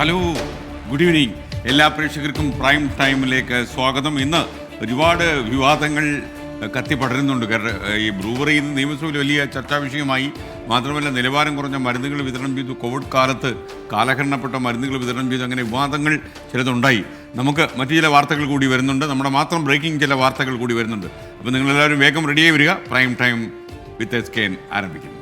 Hello, good evening. എല്ലാ പ്രേക്ഷകർക്കും prime ടൈമിലേക്ക് സ്വാഗതം. ഇന്ന് ഒരുപാട് വിവാദങ്ങൾ കത്തിപ്പടരുന്നുണ്ട്. ഈ ബ്രൂവറി നിയമസഭയിൽ വലിയ ചർച്ചാ വിഷയമായി. മാത്രമല്ല, നിലവാരം കുറഞ്ഞ മരുന്നുകൾ വിതരണം ചെയ്തു, കോവിഡ് കാലത്ത് കാലഹരണപ്പെട്ട മരുന്നുകൾ വിതരണം ചെയ്തു, അങ്ങനെ വിവാദങ്ങൾ ചിലതുണ്ടായി. നമുക്ക് മറ്റു ചില വാർത്തകൾ കൂടി വരുന്നുണ്ട്, നമ്മുടെ മാത്രം ബ്രേക്കിംഗ് ചില വാർത്തകൾ കൂടി വരുന്നുണ്ട്. അപ്പോൾ നിങ്ങളെല്ലാവരും വേഗം റെഡിയായി വരിക. പ്രൈം ടൈം വിത്ത് SKN ആരംഭിക്കുന്നു.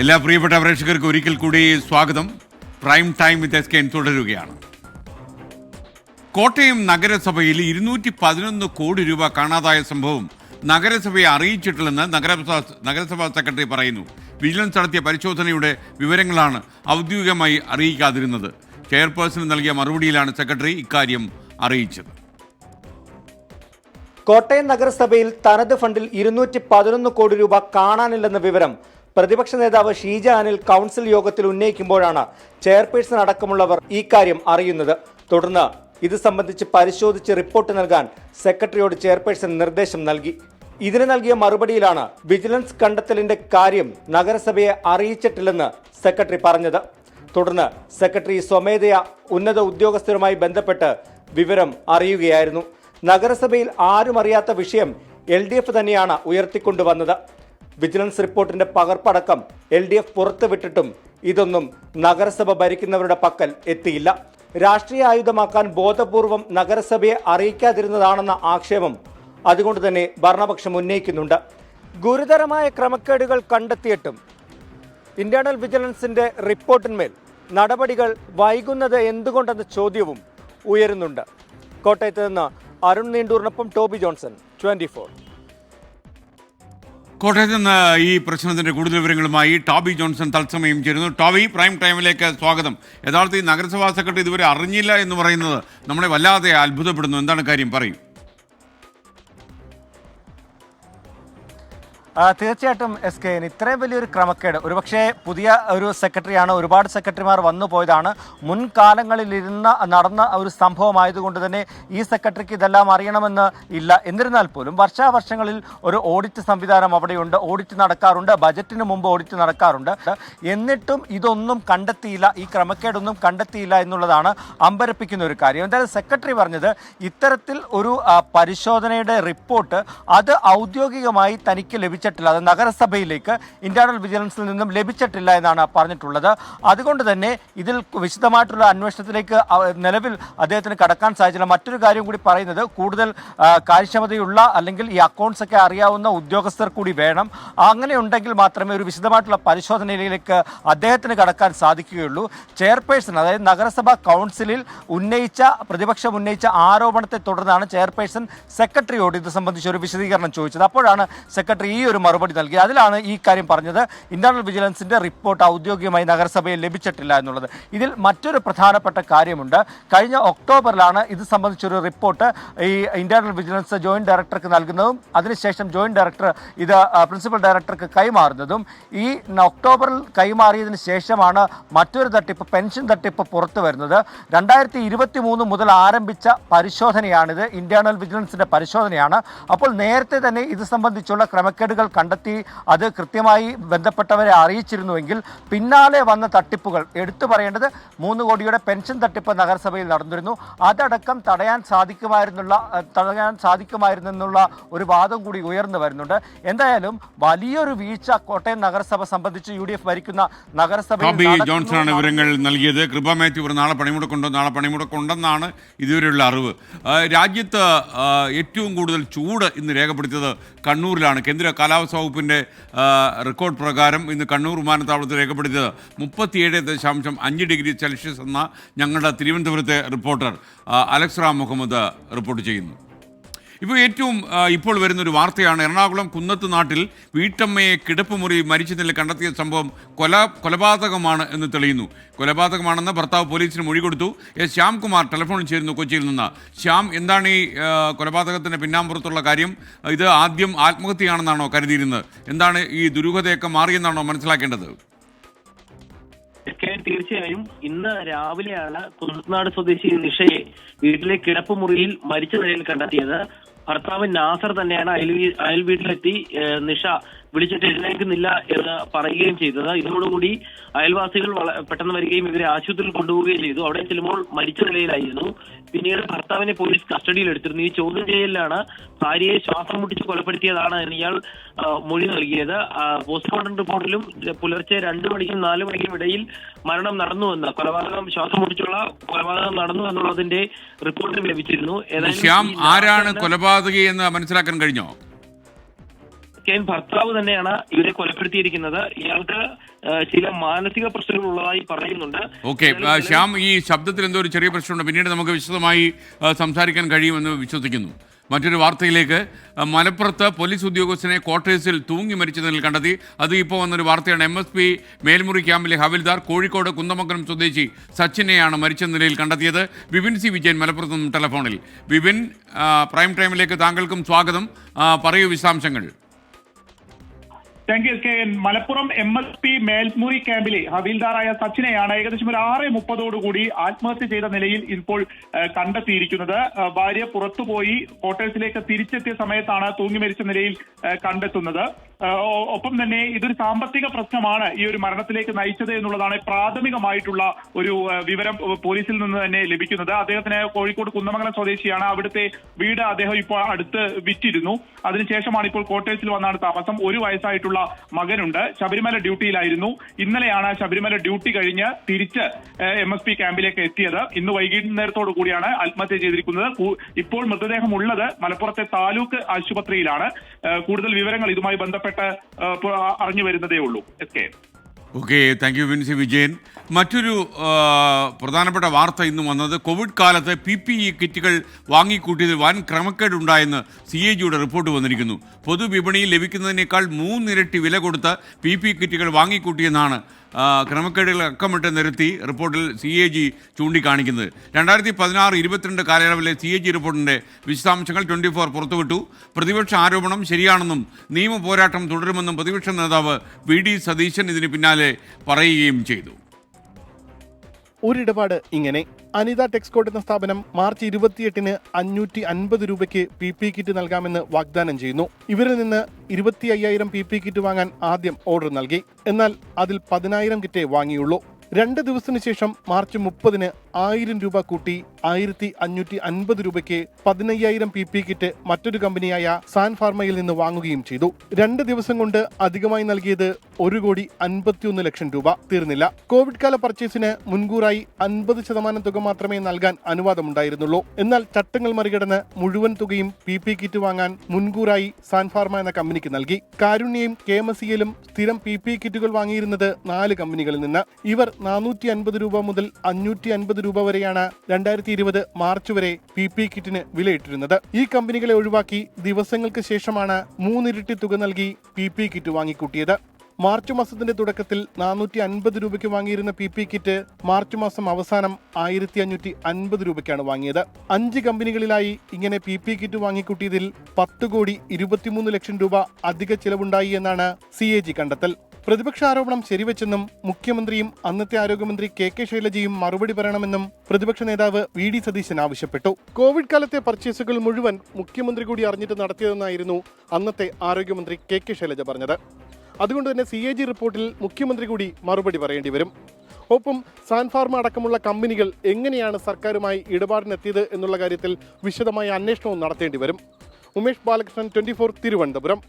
എല്ലാ പ്രിയപ്പെട്ട പ്രേക്ഷകർക്കും ഒരിക്കൽ കൂടി സ്വാഗതം. പ്രൈം ടൈം വിത്ത് SKN തുടരുകയാണ്. കോട്ടയം നഗരസഭയിൽ 211 കോടി രൂപ കാണാതായ സംഭവം നഗരസഭയെ അറിയിച്ചിട്ടില്ലെന്ന് നഗരസഭാ സെക്രട്ടറി പറയുന്നു. വിജിലൻസ് നടത്തിയ പരിശോധനയുടെ വിവരങ്ങളാണ് ഔദ്യോഗികമായി അറിയിക്കാതിരുന്നത്. ചെയർപേഴ്സന് നൽകിയ മറുപടിയിലാണ് സെക്രട്ടറി ഇക്കാര്യം അറിയിച്ചത്. കോട്ടയം നഗരസഭയിൽ തനത് ഫണ്ടിൽ 211 കോടി രൂപ കാണാനില്ലെന്ന വിവരം പ്രതിപക്ഷ നേതാവ് ഷീജ അനിൽ കൗൺസിൽ യോഗത്തിൽ ഉന്നയിക്കുമ്പോഴാണ് ചെയർപേഴ്സൺ അടക്കമുള്ളവർ ഈ കാര്യം അറിയുന്നത്. തുടർന്ന് ഇത് സംബന്ധിച്ച് പരിശോധിച്ച് റിപ്പോർട്ട് നൽകാൻ സെക്രട്ടറിയോട് ചെയർപേഴ്സൺ നിർദ്ദേശം നൽകി. ഇതിന് നൽകിയ മറുപടിയിലാണ് വിജിലൻസ് കണ്ടെത്തലിന്റെ കാര്യം നഗരസഭയെ അറിയിച്ചിട്ടില്ലെന്ന് സെക്രട്ടറി പറഞ്ഞത്. തുടർന്ന് സെക്രട്ടറി സ്വമേധയാ ഉന്നത ഉദ്യോഗസ്ഥരുമായി ബന്ധപ്പെട്ട് വിവരം അറിയുകയായിരുന്നു. നഗരസഭയിൽ ആരും അറിയാത്ത വിഷയം LDF തന്നെയാണ് ഉയർത്തിക്കൊണ്ടുവന്നത്. വിജിലൻസ് റിപ്പോർട്ടിന്റെ പകർപ്പടക്കം LDF പുറത്തുവിട്ടിട്ടും ഇതൊന്നും നഗരസഭ ഭരിക്കുന്നവരുടെ പക്കൽ എത്തിയില്ല. രാഷ്ട്രീയ ആയുധമാക്കാൻ ബോധപൂർവം നഗരസഭയെ അറിയിക്കാതിരുന്നതാണെന്ന ആക്ഷേപം അതുകൊണ്ട് തന്നെ ഭരണപക്ഷം ഉന്നയിക്കുന്നുണ്ട്. ഗുരുതരമായ ക്രമക്കേടുകൾ കണ്ടെത്തിയിട്ടും ഇന്റേണൽ വിജിലൻസിന്റെ റിപ്പോർട്ടിന്മേൽ നടപടികൾ വൈകുന്നത് എന്തുകൊണ്ടെന്ന ചോദ്യവും ഉയരുന്നുണ്ട്. കോട്ടയത്ത് നിന്ന് അരുൺ നീണ്ടൂറിനൊപ്പം ടോബി ജോൺസൺ, 24. കോട്ടയത്ത് നിന്ന് ഈ പ്രശ്നത്തിന്റെ കൂടുതൽ വിവരങ്ങളുമായി ടോബി ജോൺസൺ തത്സമയം ചേരുന്നു. ടോബി, പ്രൈം ടൈമിലേക്ക് സ്വാഗതം. യഥാർത്ഥത്തിൽ നഗരസഭാ സെക്രട്ടറി ഇതുവരെ അറിഞ്ഞില്ല എന്ന് പറയുന്നത് നമ്മളെ വല്ലാതെ അത്ഭുതപ്പെടുന്നു. എന്താണ് കാര്യം, പറയും? തീർച്ചയായിട്ടും SKN ഇത്രയും വലിയൊരു ക്രമക്കേട് ഒരുപക്ഷെ പുതിയ ഒരു സെക്രട്ടറിയാണ്, ഒരുപാട് സെക്രട്ടറിമാർ വന്നു പോയതാണ്, മുൻകാലങ്ങളിൽ നടന്ന ഒരു സംഭവമായതുകൊണ്ട് തന്നെ ഈ സെക്രട്ടറിക്ക് ഇതെല്ലാം അറിയണമെന്ന് ഇല്ല. എന്നിരുന്നാൽ പോലും വർഷാവർഷങ്ങളിൽ ഒരു ഓഡിറ്റ് സംവിധാനം അവിടെയുണ്ട്, ഓഡിറ്റ് നടക്കാറുണ്ട്, ബജറ്റിന് മുമ്പ് ഓഡിറ്റ് നടക്കാറുണ്ട്. എന്നിട്ടും ഇതൊന്നും കണ്ടെത്തിയില്ല, ഈ ക്രമക്കേടൊന്നും കണ്ടെത്തിയില്ല എന്നുള്ളതാണ് അമ്പരപ്പിക്കുന്ന ഒരു കാര്യം. എന്തായാലും സെക്രട്ടറി പറഞ്ഞത് ഇത്തരത്തിൽ ഒരു പരിശോധനയുടെ റിപ്പോർട്ട് അത് ഔദ്യോഗികമായി തനിക്ക് ലഭിച്ചിട്ടില്ല, അത് നഗരസഭയിലേക്ക് ഇന്റേണൽ വിജിലൻസിൽ നിന്നും ലഭിച്ചിട്ടില്ല എന്നാണ് പറഞ്ഞിട്ടുള്ളത്. അതുകൊണ്ട് തന്നെ ഇതിൽ വിശദമായിട്ടുള്ള അന്വേഷണത്തിലേക്ക് നിലവിൽ അദ്ദേഹത്തിന് കടക്കാൻ സാധിച്ചില്ല. മറ്റൊരു കാര്യം കൂടി പറയുന്നത്, കൂടുതൽ കാര്യക്ഷമതയുള്ള അല്ലെങ്കിൽ ഈ അക്കൗണ്ട്സ് ഒക്കെ അറിയാവുന്ന ഉദ്യോഗസ്ഥർ കൂടി വേണം. അങ്ങനെ ഉണ്ടെങ്കിൽ മാത്രമേ ഒരു വിശദമായിട്ടുള്ള പരിശോധനയിലേക്ക് അദ്ദേഹത്തിന് കടക്കാൻ സാധിക്കുകയുള്ളൂ. ചെയർപേഴ്സൺ, അതായത് നഗരസഭാ കൗൺസിലിൽ പ്രതിപക്ഷം ഉന്നയിച്ച ആരോപണത്തെ തുടർന്നാണ് ചെയർപേഴ്സൺ സെക്രട്ടറിയോട് ഇത് സംബന്ധിച്ച് ഒരു വിശദീകരണം ചോദിച്ചത്. അപ്പോഴാണ് സെക്രട്ടറി ഈ ഒരു മറുപടി നൽകി. അതിലാണ് ഈ കാര്യം പറഞ്ഞത്, ഇന്റേണൽ വിജിലൻസിന്റെ റിപ്പോർട്ട് ഔദ്യോഗികമായി നഗരസഭയിൽ ലഭിച്ചിട്ടില്ല എന്നുള്ളത്. ഇതിൽ മറ്റൊരു പ്രധാനപ്പെട്ട കാര്യമുണ്ട്. കഴിഞ്ഞ ഒക്ടോബറിലാണ് ഇത് സംബന്ധിച്ചൊരു റിപ്പോർട്ട് ഈ ഇന്റേണൽ വിജിലൻസ് ജോയിന്റ് ഡയറക്ടർക്ക് നൽകുന്നതും അതിനുശേഷം ജോയിന്റ് ഡയറക്ടർ ഇത് പ്രിൻസിപ്പൽ ഡയറക്ടർക്ക് കൈമാറുന്നതും. ഈ ഒക്ടോബറിൽ കൈമാറിയതിന് ശേഷമാണ് മറ്റൊരു തട്ടിപ്പ്, പെൻഷൻ തട്ടിപ്പ് പുറത്തു വരുന്നത്. 2023 മുതൽ ആരംഭിച്ച പരിശോധനയാണിത്, ഇന്റേണൽ വിജിലൻസിന്റെ പരിശോധനയാണ്. അപ്പോൾ നേരത്തെ തന്നെ ഇത് സംബന്ധിച്ചുള്ള ക്രമക്കേടുകൾ കണ്ടെത്തി അത് കൃത്യമായി ബന്ധപ്പെട്ടവരെ അറിയിച്ചിരുന്നുവെങ്കിൽ പിന്നാലെ വന്ന തട്ടിപ്പുകൾ എടുത്തു പറയേണ്ടത് 3 കോടിയുടെ പെൻഷൻ തട്ടിപ്പ് നഗരസഭയിൽ നടന്നിരുന്നു. അതടക്കം തടയാൻ സാധിക്കുമായിരുന്നെന്നുള്ള ഒരു വാദം കൂടി ഉയർന്നു വരുന്നുണ്ട്. എന്തായാലും വലിയൊരു വീഴ്ച കോട്ടയം നഗരസഭ സംബന്ധിച്ച് UDF ഭരിക്കുന്ന നഗരസഭയിൽ ജോൺസണാണ് വിവരങ്ങൾ നൽകിയത്. കൃപ മാത്യു നാളെ പണിമുടക്കുണ്ടെന്നാണ് ഇതുവരെയുള്ള അറിവ്. രാജ്യത്ത് ഏറ്റവും കൂടുതൽ ചൂട് ഇന്ന് രേഖപ്പെടുത്തിയത് കണ്ണൂരിലാണ്. കേന്ദ്ര കാലാവസ്ഥാ വകുപ്പിൻ്റെ റെക്കോർഡ് പ്രകാരം ഇന്ന് കണ്ണൂർ വിമാനത്താവളത്തിൽ രേഖപ്പെടുത്തിയത് 37.5 ഡിഗ്രി സെൽഷ്യസ് എന്ന ഞങ്ങളുടെ തിരുവനന്തപുരത്തെ reporter Alex Ram Muhammad report ചെയ്യുന്നു. ഇപ്പോൾ വരുന്നൊരു വാർത്തയാണ്. എറണാകുളം കുന്നത്ത് നാട്ടിൽ വീട്ടമ്മയെ കിടപ്പുമുറി മരിച്ച നിലയിൽ കണ്ടെത്തിയ സംഭവം കൊലപാതകമാണ് എന്ന് തെളിയുന്നു. കൊലപാതകമാണെന്ന് ഭർത്താവ് പോലീസിന് മൊഴി കൊടുത്തു. ശ്യാംകുമാർ ടെലിഫോണിൽ ചേരുന്നു കൊച്ചിയിൽ നിന്ന്. ശ്യാം, എന്താണ് ഈ കൊലപാതകത്തിൻ്റെ പിന്നാമ്പുറത്തുള്ള കാര്യം? ഇത് ആദ്യം ആത്മഹത്യയാണെന്നാണോ കരുതിയിരുന്നത്? എന്താണ് ഈ ദുരൂഹതയൊക്കെ മാറിയെന്നാണോ മനസ്സിലാക്കേണ്ടത്? തീർച്ചയായും ഇന്ന് രാവിലെയാണ് കുന്നനാട് സ്വദേശി നിഷയെ വീട്ടിലെ കിടപ്പുമുറിയിൽ മരിച്ച നിലയിൽ കണ്ടെത്തിയത്. ഭർത്താവ് നാസർ തന്നെയാണ് അയൽ വീട്ടിലെത്തി നിഷ വിളിച്ചിട്ട് എഴുന്നേൽക്കുന്നില്ല എന്ന് പറയുകയും ചെയ്തത്. ഇതോടുകൂടി അയൽവാസികൾ പെട്ടെന്ന് വരികയും ഇവരെ ആശുപത്രിയിൽ കൊണ്ടുപോവുകയും ചെയ്തു. അവിടെ ചെല്ലുമ്പോൾ മരിച്ച നിലയിലായിരുന്നു. പിന്നീട് ഭർത്താവിനെ പോലീസ് കസ്റ്റഡിയിൽ എടുത്തിരുന്നു. ഈ ചോദ്യം ചെയ്യലിലാണ് ഭാര്യയെ ശ്വാസം മുട്ടിച്ച് കൊലപ്പെടുത്തിയതാണ് എന്ന് ഇയാൾ മൊഴി നൽകിയത്. പോസ്റ്റ്മോർട്ടം റിപ്പോർട്ടിലും പുലർച്ചെ 2 മണിക്കും 4 മണിക്കും ഇടയിൽ മരണം നടന്നുവെന്ന്, കൊലപാതകം ശ്വാസം മുട്ടിച്ചുള്ള കൊലപാതകം നടന്നു എന്നുള്ളതിന്റെ റിപ്പോർട്ടും ലഭിച്ചിരുന്നു. ശ്യാം, ആരാണ് കൊലപാതകി എന്ന് മനസ്സിലാക്കാൻ കഴിഞ്ഞോ? ഭർത്താവ് തന്നെയാണ് ഇവരെ കൊലപ്പെടുത്തിയിരിക്കുന്നത്. ഇയാൾക്ക് ചില മാനസിക പ്രശ്നങ്ങൾ ഉള്ളതായി പറയുന്നുണ്ട്. ഓക്കെ ശ്യാം, ഈ ശബ്ദത്തിൽ എന്തോ ഒരു ചെറിയ പ്രശ്നമുണ്ട്. പിന്നീട് നമുക്ക് വിശദമായി സംസാരിക്കാൻ കഴിയുമെന്ന് വിശ്വസിക്കുന്നു. മറ്റൊരു വാർത്തയിലേക്ക്. മലപ്പുറത്ത് പോലീസ് ഉദ്യോഗസ്ഥനെ ക്വാർട്ടേഴ്സിൽ തൂങ്ങി മരിച്ച നിലയിൽ കണ്ടെത്തി. അത് ഇപ്പോൾ വന്നൊരു വാർത്തയാണ്. MSP മേൽമുറി ക്യാമ്പിലെ ഹവിൽദാർ കോഴിക്കോട് കുന്ദമംഗലം സ്വദേശി സച്ചിനെയാണ് മരിച്ച നിലയിൽ കണ്ടെത്തിയത്. വിപിൻ സി വിജയൻ മലപ്പുറത്ത് നിന്നും ടെലഫോണിൽ. വിപിൻ, പ്രൈം ടൈമിലേക്ക് താങ്കൾക്കും സ്വാഗതം. പറയൂ വിശദാംശങ്ങൾ. Thank you K N. Malappuram MSP Melmuri ക്യാമ്പിലെ ഹവീൽദാറായ സച്ചിനെയാണ് ഏകദേശം ഒരു 6:30 ആത്മഹത്യ ചെയ്ത നിലയിൽ ഇപ്പോൾ കണ്ടെത്തിയിരിക്കുന്നത്. ഭാര്യ പുറത്തുപോയി ക്വാർട്ടേഴ്സിലേക്ക് തിരിച്ചെത്തിയ സമയത്താണ് തൂങ്ങി മരിച്ച നിലയിൽ കണ്ടെത്തുന്നത്. ഒപ്പം തന്നെ ഇതൊരു സാമ്പത്തിക പ്രശ്നമാണ് ഈ ഒരു മരണത്തിലേക്ക് നയിച്ചത് എന്നുള്ളതാണ് പ്രാഥമികമായിട്ടുള്ള ഒരു വിവരം പോലീസിൽ നിന്ന് തന്നെ ലഭിക്കുന്നത്. അദ്ദേഹത്തിന് കോഴിക്കോട് കുന്നമംഗലം സ്വദേശിയാണ്. അവിടുത്തെ വീട് അദ്ദേഹം ഇപ്പോൾ അടുത്ത് വിറ്റിരുന്നു. അതിനുശേഷമാണ് ഇപ്പോൾ ക്വാർട്ടേഴ്സിൽ വന്നാണ് താമസം. 1 വയസ്സായിട്ടുള്ള മകനുണ്ട്. ശബരിമല ഡ്യൂട്ടിയിലായിരുന്നു. ഇന്നലെയാണ് ശബരിമല ഡ്യൂട്ടി കഴിഞ്ഞ് തിരിച്ച് MSP ക്യാമ്പിലേക്ക് എത്തിയത്. ഇന്ന് വൈകുന്നേരത്തോടു കൂടിയാണ് ആത്മഹത്യ ചെയ്തിരിക്കുന്നത്. ഇപ്പോൾ മൃതദേഹം ഉള്ളത് മലപ്പുറത്തെ താലൂക്ക് ആശുപത്രിയിലാണ്. കൂടുതൽ വിവരങ്ങൾ ഇതുമായി ബന്ധപ്പെട്ട് അറിഞ്ഞു വരുന്നതേ ഉള്ളൂ. Okay, thank you Vincy Vijayan. മറ്റൊരു പ്രധാനപ്പെട്ട വാർത്ത ഇന്ന് വന്നത് കോവിഡ് കാലത്ത് PPE കിറ്റുകൾ വാങ്ങിക്കൂട്ടിയതിൽ വൻ ക്രമക്കേടുണ്ടായെന്ന് CAGയുടെ റിപ്പോർട്ട് വന്നിരിക്കുന്നു. പൊതുവിപണിയിൽ ലഭിക്കുന്നതിനേക്കാൾ 3 ഇരട്ടി വില കൊടുത്ത് PPE കിറ്റുകൾ വാങ്ങിക്കൂട്ടിയെന്നാണ് ക്രമക്കേടുകൾ അക്കമിട്ട് നിരത്തി റിപ്പോർട്ടിൽ CAG ചൂണ്ടിക്കാണിക്കുന്നത്. 2016-22 കാലയളവിലെ CAG റിപ്പോർട്ടിൻ്റെ വിശദാംശങ്ങൾ 24 പുറത്തുവിട്ടു. പ്രതിപക്ഷ ആരോപണം ശരിയാണെന്നും നിയമ പോരാട്ടം തുടരുമെന്നും പ്രതിപക്ഷ നേതാവ് VD സതീശൻ ഇതിന് പിന്നാലെ പറയുകയും ചെയ്തു. ഒരിടപാട് ഇങ്ങനെ. അനിത ടെക്സ്കോട്ട് എന്ന സ്ഥാപനം മാർച്ച് 28-ന് 550 രൂപയ്ക്ക് PPE കിറ്റ് നൽകാമെന്ന് വാഗ്ദാനം ചെയ്യുന്നു. ഇവരിൽ നിന്ന് 25,000 PPE കിറ്റ് വാങ്ങാൻ ആദ്യം ഓർഡർ നൽകി. എന്നാൽ അതിൽ 10,000 കിറ്റേ വാങ്ങിയുള്ളൂ. 2 ദിവസത്തിനു ശേഷം മാർച്ച് 30-ന് 1000 രൂപ കൂട്ടി 1,550 രൂപയ്ക്ക് 15,000 PPE കിറ്റ് മറ്റൊരു കമ്പനിയായ സാൻ ഫാർമയിൽ നിന്ന് വാങ്ങുകയും ചെയ്തു. 2 ദിവസം കൊണ്ട് അധികമായി നൽകിയത് 1,51 ലക്ഷം രൂപ. തീർന്നില്ല. കോവിഡ് കാല പർച്ചേസിന് മുൻകൂറായി 50% തുക മാത്രമേ നൽകാൻ അനുവാദമുണ്ടായിരുന്നുള്ളൂ. എന്നാൽ ചട്ടങ്ങൾ മറികടന്ന് മുഴുവൻ തുകയും PPE കിറ്റ് വാങ്ങാൻ മുൻകൂറായി സാൻ ഫാർമ എന്ന കമ്പനിക്ക് നൽകി. കാരുണ്യയും KMCയിലും സ്ഥിരം PPE കിറ്റുകൾ വാങ്ങിയിരുന്നത് 4 കമ്പനികളിൽ നിന്ന്. ഇവർ 450 രൂപ മുതൽ 550 രൂപ വരെയാണ് 2020 മാർച്ച് വരെ PPE കിറ്റിന് വിലയിട്ടിരുന്നത്. ഈ കമ്പനികളെ ഒഴിവാക്കി ദിവസങ്ങൾക്ക് ശേഷമാണ് 3 ഇരട്ടി തുക നൽകി PPE കിറ്റ് വാങ്ങിക്കൂട്ടിയത്. മാർച്ച് മാസത്തിന്റെ തുടക്കത്തിൽ 450 രൂപയ്ക്ക് വാങ്ങിയിരുന്ന PPE കിറ്റ് മാർച്ച് മാസം അവസാനം 1,550 രൂപയ്ക്കാണ് വാങ്ങിയത്. 5 കമ്പനികളിലായി ഇങ്ങനെ PPE കിറ്റ് വാങ്ങിക്കൂട്ടിയതിൽ 10,23 ലക്ഷം രൂപ അധിക ചിലവുണ്ടായി എന്നാണ് CAG കണ്ടെത്തൽ. പ്രതിപക്ഷ ആരോപണം ശരിവെച്ചെന്നും മുഖ്യമന്ത്രിയും അന്നത്തെ ആരോഗ്യമന്ത്രി KK ശൈലജയും മറുപടി പറയണമെന്നും പ്രതിപക്ഷ നേതാവ് VD സതീശൻ ആവശ്യപ്പെട്ടു. കോവിഡ് കാലത്തെ പർച്ചേസുകൾ മുഴുവൻ മുഖ്യമന്ത്രി കൂടി അറിഞ്ഞിട്ട് നടത്തിയതെന്നായിരുന്നു അന്നത്തെ ആരോഗ്യമന്ത്രി KK ശൈലജ പറഞ്ഞത്. അതുകൊണ്ട് തന്നെ CAG റിപ്പോർട്ടിൽ മുഖ്യമന്ത്രി കൂടി മറുപടി പറയേണ്ടി വരും. ഒപ്പം സാൻ ഫാർമ അടക്കമുള്ള കമ്പനികൾ എങ്ങനെയാണ് സർക്കാരുമായി ഇടപാടിനെത്തിയത് എന്നുള്ള കാര്യത്തിൽ വിശദമായ അന്വേഷണവും നടത്തേണ്ടി വരും. ഉമേഷ് ബാലകൃഷ്ണൻ, 24, തിരുവനന്തപുരം.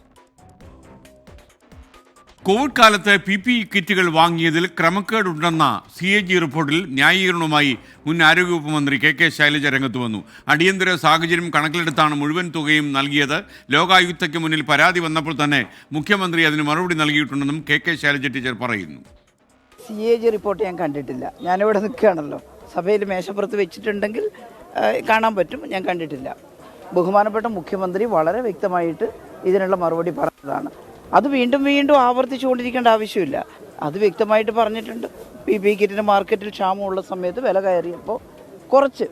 കോവിഡ് കാലത്ത് PPE കിറ്റുകൾ വാങ്ങിയതിൽ ക്രമക്കേടുണ്ടെന്ന CAG റിപ്പോർട്ടിൽ ന്യായീകരണവുമായി മുൻ ആരോഗ്യവകുപ്പ് മന്ത്രി KK ശൈലജ രംഗത്ത് വന്നു. അടിയന്തര സാഹചര്യം കണക്കിലെടുത്താണ് മുഴുവൻ തുകയും നൽകിയത്. ലോകായുക്തയ്ക്ക് മുന്നിൽ പരാതി വന്നപ്പോൾ തന്നെ മുഖ്യമന്ത്രി അതിന് മറുപടി നൽകിയിട്ടുണ്ടെന്നും KK ശൈലജ ടീച്ചർ പറയുന്നു. CAG റിപ്പോർട്ട് ഞാൻ കണ്ടിട്ടില്ല. ഞാനിവിടെ നിൽക്കുകയാണല്ലോ. സഭയിൽ മേശപ്പുറത്ത് വെച്ചിട്ടുണ്ടെങ്കിൽ കാണാൻ പറ്റും. ഞാൻ കണ്ടിട്ടില്ല. ബഹുമാനപ്പെട്ട മുഖ്യമന്ത്രി വളരെ വ്യക്തമായിട്ട് ഇതിനുള്ള മറുപടി പറഞ്ഞതാണ്. അത് വീണ്ടും വീണ്ടും ആവർത്തിച്ചുകൊണ്ടിരിക്കേണ്ട ആവശ്യമില്ല. അത് വ്യക്തമായിട്ട് പറഞ്ഞിട്ടുണ്ട്. PPE കിറ്റിന് മാർക്കറ്റിൽ ക്ഷാമമുള്ള സമയത്ത് വില കയറിയപ്പോൾ കുറച്ച്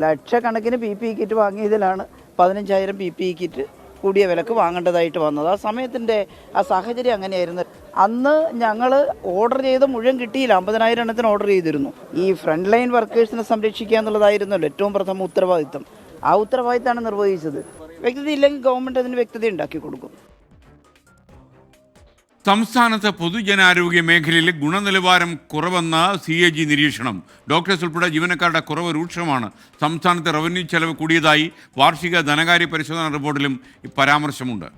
ലക്ഷക്കണക്കിന് PPE കിറ്റ് വാങ്ങിയതിലാണ് 15,000 PPE കിറ്റ് കൂടിയ വിലക്ക് വാങ്ങേണ്ടതായിട്ട് വന്നത്. ആ സമയത്തിൻ്റെ ആ സാഹചര്യം അങ്ങനെയായിരുന്നു. അന്ന് ഞങ്ങൾ ഓർഡർ ചെയ്ത് മുഴുവൻ കിട്ടിയില്ല, 50,000 എണ്ണത്തിന് ഓർഡർ ചെയ്തിരുന്നു. ഈ ഫ്രണ്ട് ലൈൻ വർക്കേഴ്സിനെ സംരക്ഷിക്കുക എന്നുള്ളതായിരുന്നല്ലോ ഏറ്റവും പ്രഥമ ഉത്തരവാദിത്തം. ആ ഉത്തരവാദിത്തമാണ് നിർവഹിച്ചത്. വ്യക്തത ഇല്ലെങ്കിൽ ഗവൺമെൻറ് അതിന് വ്യക്തത ഉണ്ടാക്കി കൊടുക്കും. സംസ്ഥാനത്ത് പൊതുജനാരോഗ്യ മേഖലയിൽ ഗുണനിലവാരം കുറവെന്ന CAG നിരീക്ഷണം. ഡോക്ടേഴ്സ് ഉൾപ്പെടെ ജീവനക്കാരുടെ കുറവ് രൂക്ഷമാണ്. സംസ്ഥാനത്ത് റവന്യൂ ചെലവ് കൂടിയതായി വാർഷിക ധനകാര്യ പരിശോധനാ റിപ്പോർട്ടിലും പരാമർശമുണ്ട്.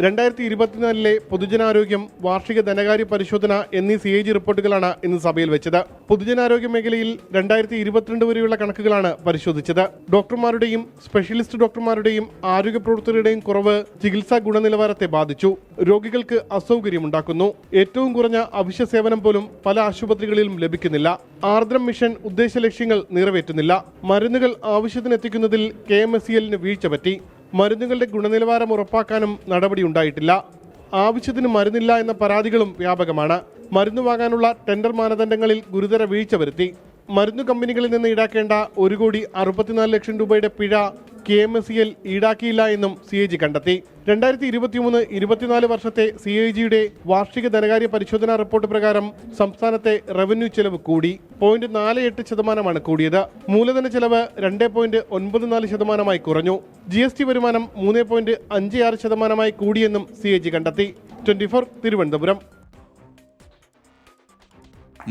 2024 പൊതുജനാരോഗ്യം, വാർഷിക ധനകാര്യ പരിശോധന എന്നീ CAG റിപ്പോർട്ടുകളാണ് ഇന്ന് സഭയിൽ വെച്ചത്. പൊതുജനാരോഗ്യ മേഖലയിൽ 2022 വരെയുള്ള കണക്കുകളാണ് പരിശോധിച്ചത്. ഡോക്ടർമാരുടെയും സ്പെഷ്യലിസ്റ്റ് ഡോക്ടർമാരുടെയും ആരോഗ്യ പ്രവർത്തകരുടെയും കുറവ് ചികിത്സാ ഗുണനിലവാരത്തെ ബാധിച്ചു. രോഗികൾക്ക് അസൗകര്യമുണ്ടാക്കുന്നു. ഏറ്റവും കുറഞ്ഞ അവശ്യ സേവനം പോലും പല ആശുപത്രികളിലും ലഭിക്കുന്നില്ല. ആർദ്രം മിഷൻ ഉദ്ദേശ ലക്ഷ്യങ്ങൾ നിറവേറ്റുന്നില്ല. മരുന്നുകൾ ആവശ്യത്തിനെത്തിക്കുന്നതിൽ KMSEL വീഴ്ച പറ്റി. മരുന്നുകളുടെ ഗുണനിലവാരം ഉറപ്പാക്കാനും നടപടിയുണ്ടായിട്ടില്ല. ആവശ്യത്തിന് മരുന്നില്ല എന്ന പരാതികളും വ്യാപകമാണ്. മരുന്ന് വാങ്ങാനുള്ള ടെൻഡർ മാനദണ്ഡങ്ങളിൽ ഗുരുതര വീഴ്ച വരുത്തി. മരുന്നു കമ്പനികളിൽ നിന്ന് ഈടാക്കേണ്ട 1,64 ലക്ഷം രൂപയുടെ പിഴ KMSEL ഈടാക്കിയില്ല എന്നും CAG കണ്ടെത്തി. 2023-24 വർഷത്തെ CAGയുടെ വാർഷിക ധനകാര്യ പരിശോധനാ റിപ്പോർട്ട് പ്രകാരം സംസ്ഥാനത്തെ റവന്യൂ ചെലവ് കൂടി. 0.48% കൂടിയത്. മൂലധന ചെലവ് 2.94% കുറഞ്ഞു. GST വരുമാനം 3.56% കൂടിയെന്നും CAG കണ്ടെത്തി. 24 തിരുവനന്തപുരം.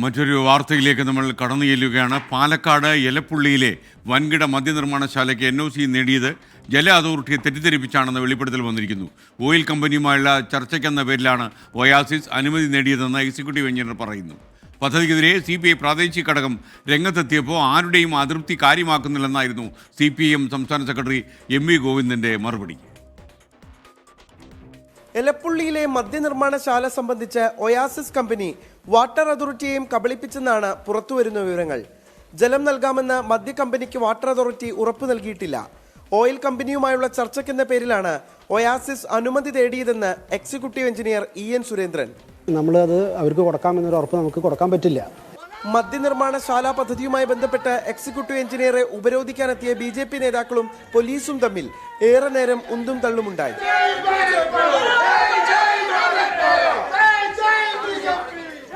മറ്റൊരു വാർത്തയിലേക്ക് നമ്മൾ കടന്നു ചെല്ലുകയാണ്. പാലക്കാട് എലപ്പുള്ളിയിലെ വൻകിട മദ്യനിർമ്മാണശാലയ്ക്ക് NOC നേടിയത് ജല അതോറിറ്റിയെ തെറ്റിദ്ധരിപ്പിച്ചാണെന്ന് വെളിപ്പെടുത്തൽ വന്നിരിക്കുന്നു. ഓയിൽ കമ്പനിയുമായുള്ള ചർച്ചയ്ക്കെന്ന പേരിലാണ് ഒയാസിസ് അനുമതി നേടിയതെന്ന് എക്സിക്യൂട്ടീവ് എഞ്ചിനീയർ പറയുന്നു. പദ്ധതിക്കെതിരെ CPI പ്രാദേശിക ഘടകം രംഗത്തെത്തിയപ്പോൾ ആരുടെയും അതൃപ്തി കാര്യമാക്കുന്നില്ലെന്നായിരുന്നു CPIM സംസ്ഥാന സെക്രട്ടറി MV ഗോവിന്ദൻ്റെ മറുപടി. എലപ്പുള്ളിയിലെ മദ്യനിർമ്മാണശാല സംബന്ധിച്ച് ഒയാസിസ് കമ്പനി വാട്ടർ അതോറിറ്റിയെയും കബളിപ്പിച്ചെന്നാണ് പുറത്തുവരുന്ന വിവരങ്ങൾ. ജലം നൽകാമെന്ന് മദ്യ കമ്പനിക്ക് വാട്ടർ അതോറിറ്റി ഉറപ്പു നൽകിയിട്ടില്ല. ഓയിൽ കമ്പനിയുമായുള്ള ചർച്ചയ്ക്കെന്ന പേരിലാണ് ഒയാസിസ് അനുമതി തേടിയതെന്ന് എക്സിക്യൂട്ടീവ് എഞ്ചിനീയർ EN സുരേന്ദ്രൻ. നമ്മളത് അവർക്ക് കൊടുക്കാമെന്നൊരു ഉറപ്പ് നമുക്ക് കൊടുക്കാൻ പറ്റില്ല. മദ്യനിർമ്മാണശാല പദ്ധതിയുമായി ബന്ധപ്പെട്ട് എക്സിക്യൂട്ടീവ് എഞ്ചിനീയറെ ഉപരോധിക്കാനെത്തിയ BJP നേതാക്കളും പോലീസും തമ്മിൽ ഏറെ നേരം ഉന്തും തള്ളുമുണ്ടായി.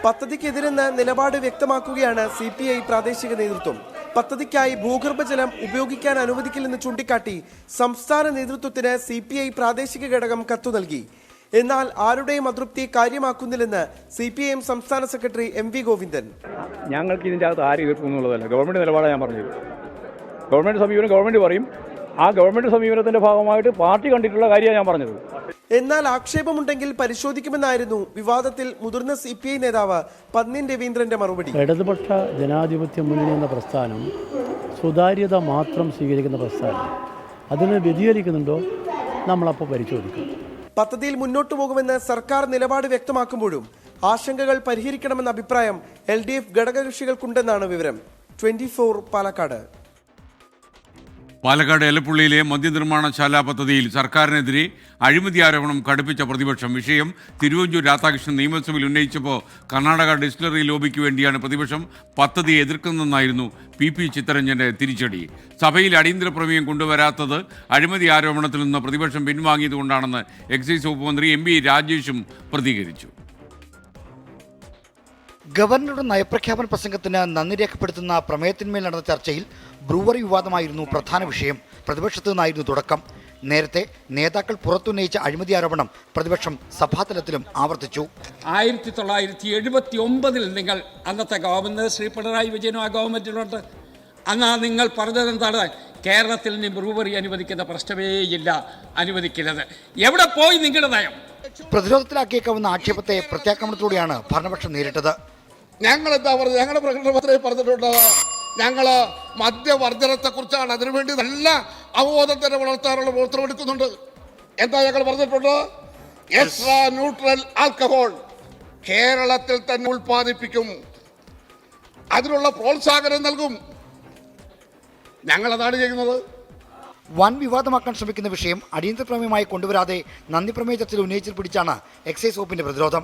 പദ്ധതിക്കെതിരെന്ന് നിലപാട് വ്യക്തമാക്കുകയാണ് CPI പ്രാദേശിക നേതൃത്വം. പദ്ധതിക്കായി ഭൂഗർഭജലം ഉപയോഗിക്കാൻ അനുവദിക്കില്ലെന്ന് ചൂണ്ടിക്കാട്ടി സംസ്ഥാന നേതൃത്വത്തിന് CPI പ്രാദേശിക ഘടകം കത്തു നൽകി. എന്നാൽ ആരുടെയും അതൃപ്തി കാര്യമാക്കുന്നില്ലെന്ന് CPIM സംസ്ഥാന സെക്രട്ടറി MV ഗോവിന്ദൻ. ഞങ്ങൾക്ക് ഇതിൻ്റെ അകത്ത് ആരും എതിർക്കുന്നുള്ളതല്ല, ഗവൺമെൻറ് നിലപാടാണ് ഞാൻ പറഞ്ഞത്. ഗവൺമെൻറ് സമീപനം ഗവൺമെൻറ് പറയും. ആ ഗവൺമെൻറ് സമീപനത്തിൻ്റെ ഭാഗമായിട്ട് പാർട്ടി കണ്ടിട്ടുള്ള കാര്യമാണ് ഞാൻ പറഞ്ഞത്. എന്നാൽ ആക്ഷേപമുണ്ടെങ്കിൽ പരിശോധിക്കുമെന്നായിരുന്നു വിവാദത്തിൽ മുതിർന്ന CPI നേതാവ് പന്ന്യൻ രവീന്ദ്രന്റെ മറുപടി. ഇടതുപക്ഷ ജനാധിപത്യ മുന്നണി എന്ന പ്രസ്ഥാനം സുതാര്യത മാത്രം സ്വീകരിക്കുന്ന പ്രസ്ഥാനം. അതിന് വ്യതിചലിക്കുന്നുണ്ടോ നമ്മളപ്പോൾ പരിശോധിക്കും. പദ്ധതിയിൽ മുന്നോട്ടു പോകുമെന്ന് സർക്കാർ നിലപാട് വ്യക്തമാക്കുമ്പോഴും ആശങ്കകൾ പരിഹരിക്കണമെന്ന അഭിപ്രായം LDF ഘടകകക്ഷികൾക്കുണ്ടെന്നാണ് വിവരം. 24 പാലക്കാട്. പാലക്കാട് എലപ്പുള്ളിയിലെ മദ്യനിർമ്മാണശാല പദ്ധതിയിൽ സർക്കാരിനെതിരെ അഴിമതി ആരോപണം കടുപ്പിച്ച പ്രതിപക്ഷം. വിഷയം തിരുവഞ്ചൂർ രാധാകൃഷ്ണൻ നിയമസഭയിൽ ഉന്നയിച്ചപ്പോൾ കർണാടക ഡിസ്റ്റിലറി ലോബിക്ക് വേണ്ടിയാണ് പ്രതിപക്ഷം പദ്ധതിയെ എതിർക്കുന്നതെന്നായിരുന്നു PP ചിത്തരഞ്ജൻ്റെ തിരിച്ചടി. സഭയിൽ അടിയന്തര പ്രമേയം കൊണ്ടുവരാത്തത് അഴിമതി ആരോപണത്തിൽ നിന്ന് പ്രതിപക്ഷം പിൻവാങ്ങിയതുകൊണ്ടാണെന്ന് എക്സൈസ് വകുപ്പ് മന്ത്രി MB രാജേഷും പ്രതികരിച്ചു. ഗവർണറുടെ നയപ്രഖ്യാപന പ്രസംഗത്തിന് നന്ദി രേഖപ്പെടുത്തുന്ന പ്രമേയത്തിന്മേൽ നടന്ന ചർച്ചയിൽ ബ്രൂവറി വിവാദമായിരുന്നു പ്രധാന വിഷയം. പ്രതിപക്ഷത്തു നിന്നായിരുന്നു തുടക്കം. നേരത്തെ നേതാക്കൾ പുറത്തുന്നയിച്ച അഴിമതി ആരോപണം പ്രതിപക്ഷം സഭാതലത്തിലും ആവർത്തിച്ചു. 1979 നിങ്ങൾ അന്നത്തെ ഗവൺമെന്റ് ശ്രീ പിണറായി വിജയനും ആ ഗവൺമെന്റിലുണ്ട്. അന്നാ നിങ്ങൾ പറഞ്ഞതെന്താണ്? കേരളത്തിൽ നിന്ന് ബ്രൂവറി അനുവദിക്കുന്ന പ്രശ്നമേയില്ല, അനുവദിക്കുന്നത്. എവിടെ പോയി നിങ്ങളുടെ നയം? പ്രതിരോധത്തിലാക്കിയേക്കാവുന്ന ആക്ഷേപത്തെ പ്രത്യാക്രമണത്തിലൂടെയാണ് ഭരണപക്ഷം നേരിട്ടത്. ഞങ്ങൾ എന്താ പറഞ്ഞത്? ഞങ്ങളുടെ പ്രകടനപത്രത്തിൽ പറഞ്ഞിട്ടുണ്ട്, ഞങ്ങള് മദ്യവർജനത്തെക്കുറിച്ചാണ്, അതിനുവേണ്ടി നല്ല അവബോധം തന്നെ വളർത്താനുള്ള പ്രവർത്തനം എടുക്കുന്നുണ്ട്. എന്താ ഞങ്ങൾ പറഞ്ഞിട്ടുണ്ട്? എക്സ്ട്രാ ന്യൂട്രൽ ആൽക്കഹോൾ കേരളത്തിൽ തന്നെ ഉൽപ്പാദിപ്പിക്കും, അതിനുള്ള പ്രോത്സാഹനം നൽകും. ഞങ്ങളതാണ് ചെയ്യുന്നത്. വൻ വിവാദമാക്കാൻ ശ്രമിക്കുന്ന വിഷയം അടിയന്തര പ്രമേയമായി കൊണ്ടുവരാതെ നന്ദി പ്രമേയ ചർച്ചയിൽ ഉന്നയിച്ചു പിടിച്ചാണ് എക്സൈസ് വകുപ്പിന്റെ പ്രതിരോധം.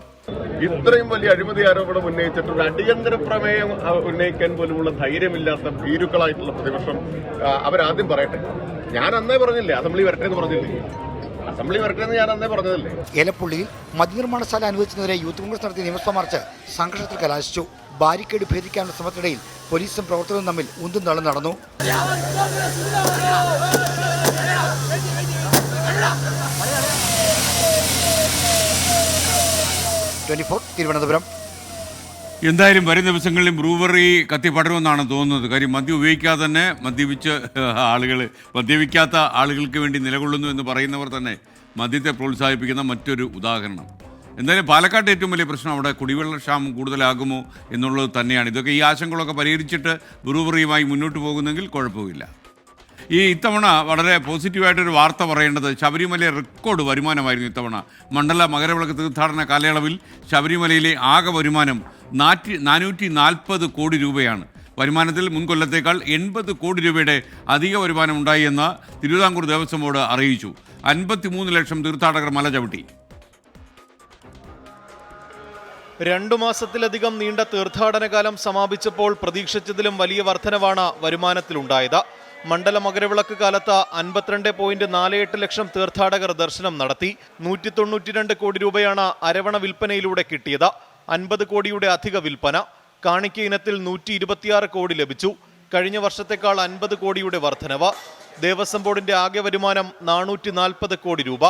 ഇത്രയും വലിയ അഴിമതി ആരോപണം ഉന്നയിച്ചിട്ട് ഒരു അടിയന്തര പ്രമേയം ഉന്നയിക്കാൻ പോലുമുള്ള ധൈര്യമില്ലാത്ത ഭീരുക്കളായിട്ടുള്ള പ്രതിപക്ഷം അവരാദ്യം പറയട്ടെ. ഞാൻ അന്നേ പറഞ്ഞില്ലേ അസംബ്ലി വരട്ടെ എന്ന് പറഞ്ഞില്ലേ? അസംബ്ലി വരട്ടെ എന്ന് ഞാൻ അന്നേ പറഞ്ഞതല്ലേ? ഏലപ്പുള്ളിയിൽ മദ്യനിർമ്മാണശാല അനുവദിച്ചതിനെതിരെ യൂത്ത് കോൺഗ്രസ് നടത്തിയ നിയമസഭാ മാർച്ച് സംഘർഷത്തിൽ കലാശിച്ചു. ബാരിക്കേഡ് ഭേദിക്കാനുള്ള ശ്രമത്തിനിടയിൽ പോലീസും പ്രവർത്തകരും തമ്മിൽ ഉന്തും തള്ളും നടന്നു. തിരുവനന്തപുരം. എന്തായാലും വരും ദിവസങ്ങളിൽ ബ്രൂവറി കത്തിപ്പടരുമെന്നാണ് തോന്നുന്നത്. കാര്യം മദ്യം ഉപയോഗിക്കാതെ തന്നെ മദ്യപിക്കാത്ത ആളുകൾക്ക് വേണ്ടി നിലകൊള്ളുന്നു എന്ന് പറയുന്നവർ തന്നെ മദ്യത്തെ പ്രോത്സാഹിപ്പിക്കുന്ന മറ്റൊരു ഉദാഹരണം. എന്തായാലും പാലക്കാട്ട് ഏറ്റവും വലിയ പ്രശ്നം അവിടെ കുടിവെള്ളക്ഷാമം കൂടുതലാകുമോ എന്നുള്ളത് തന്നെയാണ്. ഇതൊക്കെ ഈ ആശങ്കകളൊക്കെ പരിഹരിച്ചിട്ട് ബ്രൂവറിയുമായി മുന്നോട്ട് പോകുന്നെങ്കിൽ കുഴപ്പമില്ല. ഇത്തവണ വളരെ പോസിറ്റീവായിട്ടൊരു വാർത്ത പറയേണ്ടത് ശബരിമല റെക്കോർഡ് വരുമാനമായിരുന്നു. ഇത്തവണ മണ്ഡല മകരവിളക്ക് തീർത്ഥാടന കാലയളവിൽ ശബരിമലയിലെ ആകെ വരുമാനം 440 കോടി രൂപയാണ്. വരുമാനത്തിൽ മുൻകൊല്ലത്തേക്കാൾ 80 കോടി രൂപയുടെ അധിക വരുമാനം ഉണ്ടായി എന്ന് തിരുവിതാംകൂർ ദേവസ്വം ബോർഡ് അറിയിച്ചു. 53 ലക്ഷം തീർത്ഥാടകർ മല ചവിട്ടി. 2 മാസത്തിലധികം നീണ്ട തീർത്ഥാടന കാലം സമാപിച്ചപ്പോൾ പ്രതീക്ഷിച്ചതിലും വലിയ വർധനവാണ് വരുമാനത്തിലുണ്ടായത്. മണ്ഡല മകരവിളക്ക് കാലത്ത് 52.48 ലക്ഷം തീർത്ഥാടകർ ദർശനം നടത്തി. 192 കോടി രൂപയാണ് അരവണ വിൽപ്പനയിലൂടെ കിട്ടിയത്. 50 കോടിയുടെ അധിക വിൽപ്പന. കാണിക്ക ഇനത്തിൽ 126 കോടി ലഭിച്ചു. കഴിഞ്ഞ വർഷത്തേക്കാൾ 50 കോടിയുടെ വർധനവ്. ദേവസ്വം ബോർഡിന്റെ ആകെ വരുമാനം 440 കോടി രൂപ.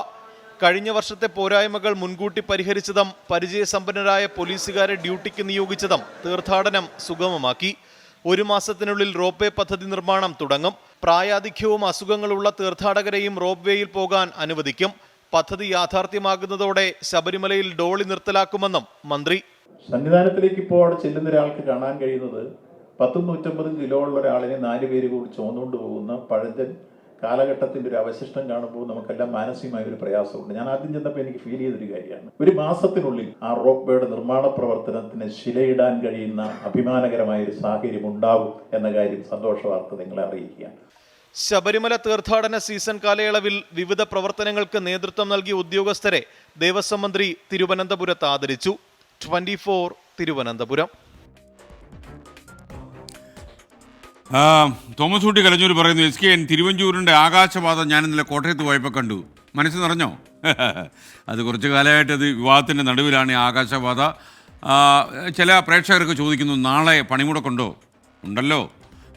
കഴിഞ്ഞ വർഷത്തെ പോരായ്മകൾ മുൻകൂട്ടി പരിഹരിച്ചതും പരിചയസമ്പന്നരായ പോലീസുകാരെ ഡ്യൂട്ടിക്ക് നിയോഗിച്ചതും തീർത്ഥാടനം സുഗമമാക്കി. 1 മാസത്തിനുള്ളിൽ റോപ്വേ പദ്ധതി നിർമ്മാണം തുടങ്ങും. പ്രായാധിക്യവും അസുഖങ്ങളുള്ള തീർത്ഥാടകരെയും റോപ്വേയിൽ പോകാൻ അനുവദിക്കും. പദ്ധതി യാഥാർത്ഥ്യമാകുന്നതോടെ ശബരിമലയിൽ ഡോളി നിർത്തലാക്കുമെന്നും മന്ത്രി. സന്നിധാനത്തിലേക്ക് ഇപ്പോൾ അവിടെ ചെല്ലുന്ന ഒരാൾക്ക് കാണാൻ കഴിയുന്നത് 150 കിലോ ഉള്ള ഒരാളിനെ 4 പേര് കൂടി ചുമന്നുകൊണ്ട് പോകുന്ന പഴഞ്ചൻ കാലഘട്ടത്തിൻ്റെ ഒരു അവശിഷ്ടം കാണുമ്പോൾ നമുക്കെല്ലാം മാനസികമായ ഒരു പ്രയാസമുണ്ട്. ഞാൻ ആദ്യം ചെന്നപ്പോൾ എനിക്ക് ഫീൽ ചെയ്തൊരു കാര്യമാണ്, 1 മാസത്തിനുള്ളിൽ ആ റോപ്വേയുടെ നിർമ്മാണ പ്രവർത്തനത്തിന് ശിലയിടാൻ കഴിയുന്ന അഭിമാനകരമായ ഒരു സാഹചര്യം ഉണ്ടാവും എന്ന കാര്യം സന്തോഷ വാർത്ത നിങ്ങളെ അറിയിക്കുകയാണ്. ശബരിമല തീർത്ഥാടന സീസൺ കാലയളവിൽ വിവിധ പ്രവർത്തനങ്ങൾക്ക് നേതൃത്വം നൽകിയ ഉദ്യോഗസ്ഥരെ ദേവസ്വം മന്ത്രി തിരുവനന്തപുരത്ത് ആദരിച്ചു. 24 തിരുവനന്തപുരം. തോമസ് കുട്ടി കലഞ്ഞൂർ പറയുന്നു, SKN തിരുവഞ്ചൂരിൻ്റെ ആകാശപാത ഞാൻ ഇന്നലെ കോട്ടയത്ത് പോയപ്പോൾ കണ്ടു. മനസ്സ് നിറഞ്ഞോ? അത് കുറച്ച് കാലമായിട്ട് അത് വിവാദത്തിൻ്റെ നടുവിലാണ് ഈ ആകാശപാത. ചില പ്രേക്ഷകർക്ക് ചോദിക്കുന്നു, നാളെ പണിമുടക്കുണ്ടോ? ഉണ്ടല്ലോ.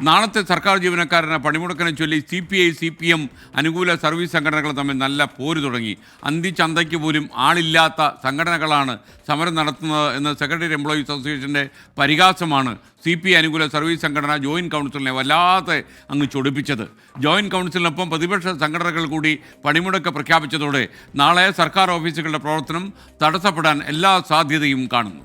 നാളത്തെ സർക്കാർ ജീവനക്കാരനെ പണിമുടക്കിനെ ചൊല്ലി CPI CPM അനുകൂല സർവീസ് സംഘടനകൾ തമ്മിൽ നല്ല പോര് തുടങ്ങി. അന്തിച്ചന്തയ്ക്ക് പോലും ആളില്ലാത്ത സംഘടനകളാണ് സമരം നടത്തുന്നത് എന്ന് സെക്രട്ടറി എംപ്ലോയീസ് അസോസിയേഷൻ്റെ പരിഹാസമാണ് CPI അനുകൂല സർവീസ് സംഘടന ജോയിൻറ്റ് കൗൺസിലിനെ വല്ലാതെ അങ്ങ് ചൊടിപ്പിച്ചത്. ജോയിൻറ്റ് കൗൺസിലിനൊപ്പം പ്രതിപക്ഷ സംഘടനകൾ കൂടി പണിമുടക്ക് പ്രഖ്യാപിച്ചതോടെ നാളെ സർക്കാർ ഓഫീസുകളുടെ പ്രവർത്തനം തടസ്സപ്പെടാൻ എല്ലാ സാധ്യതയും കാണുന്നു.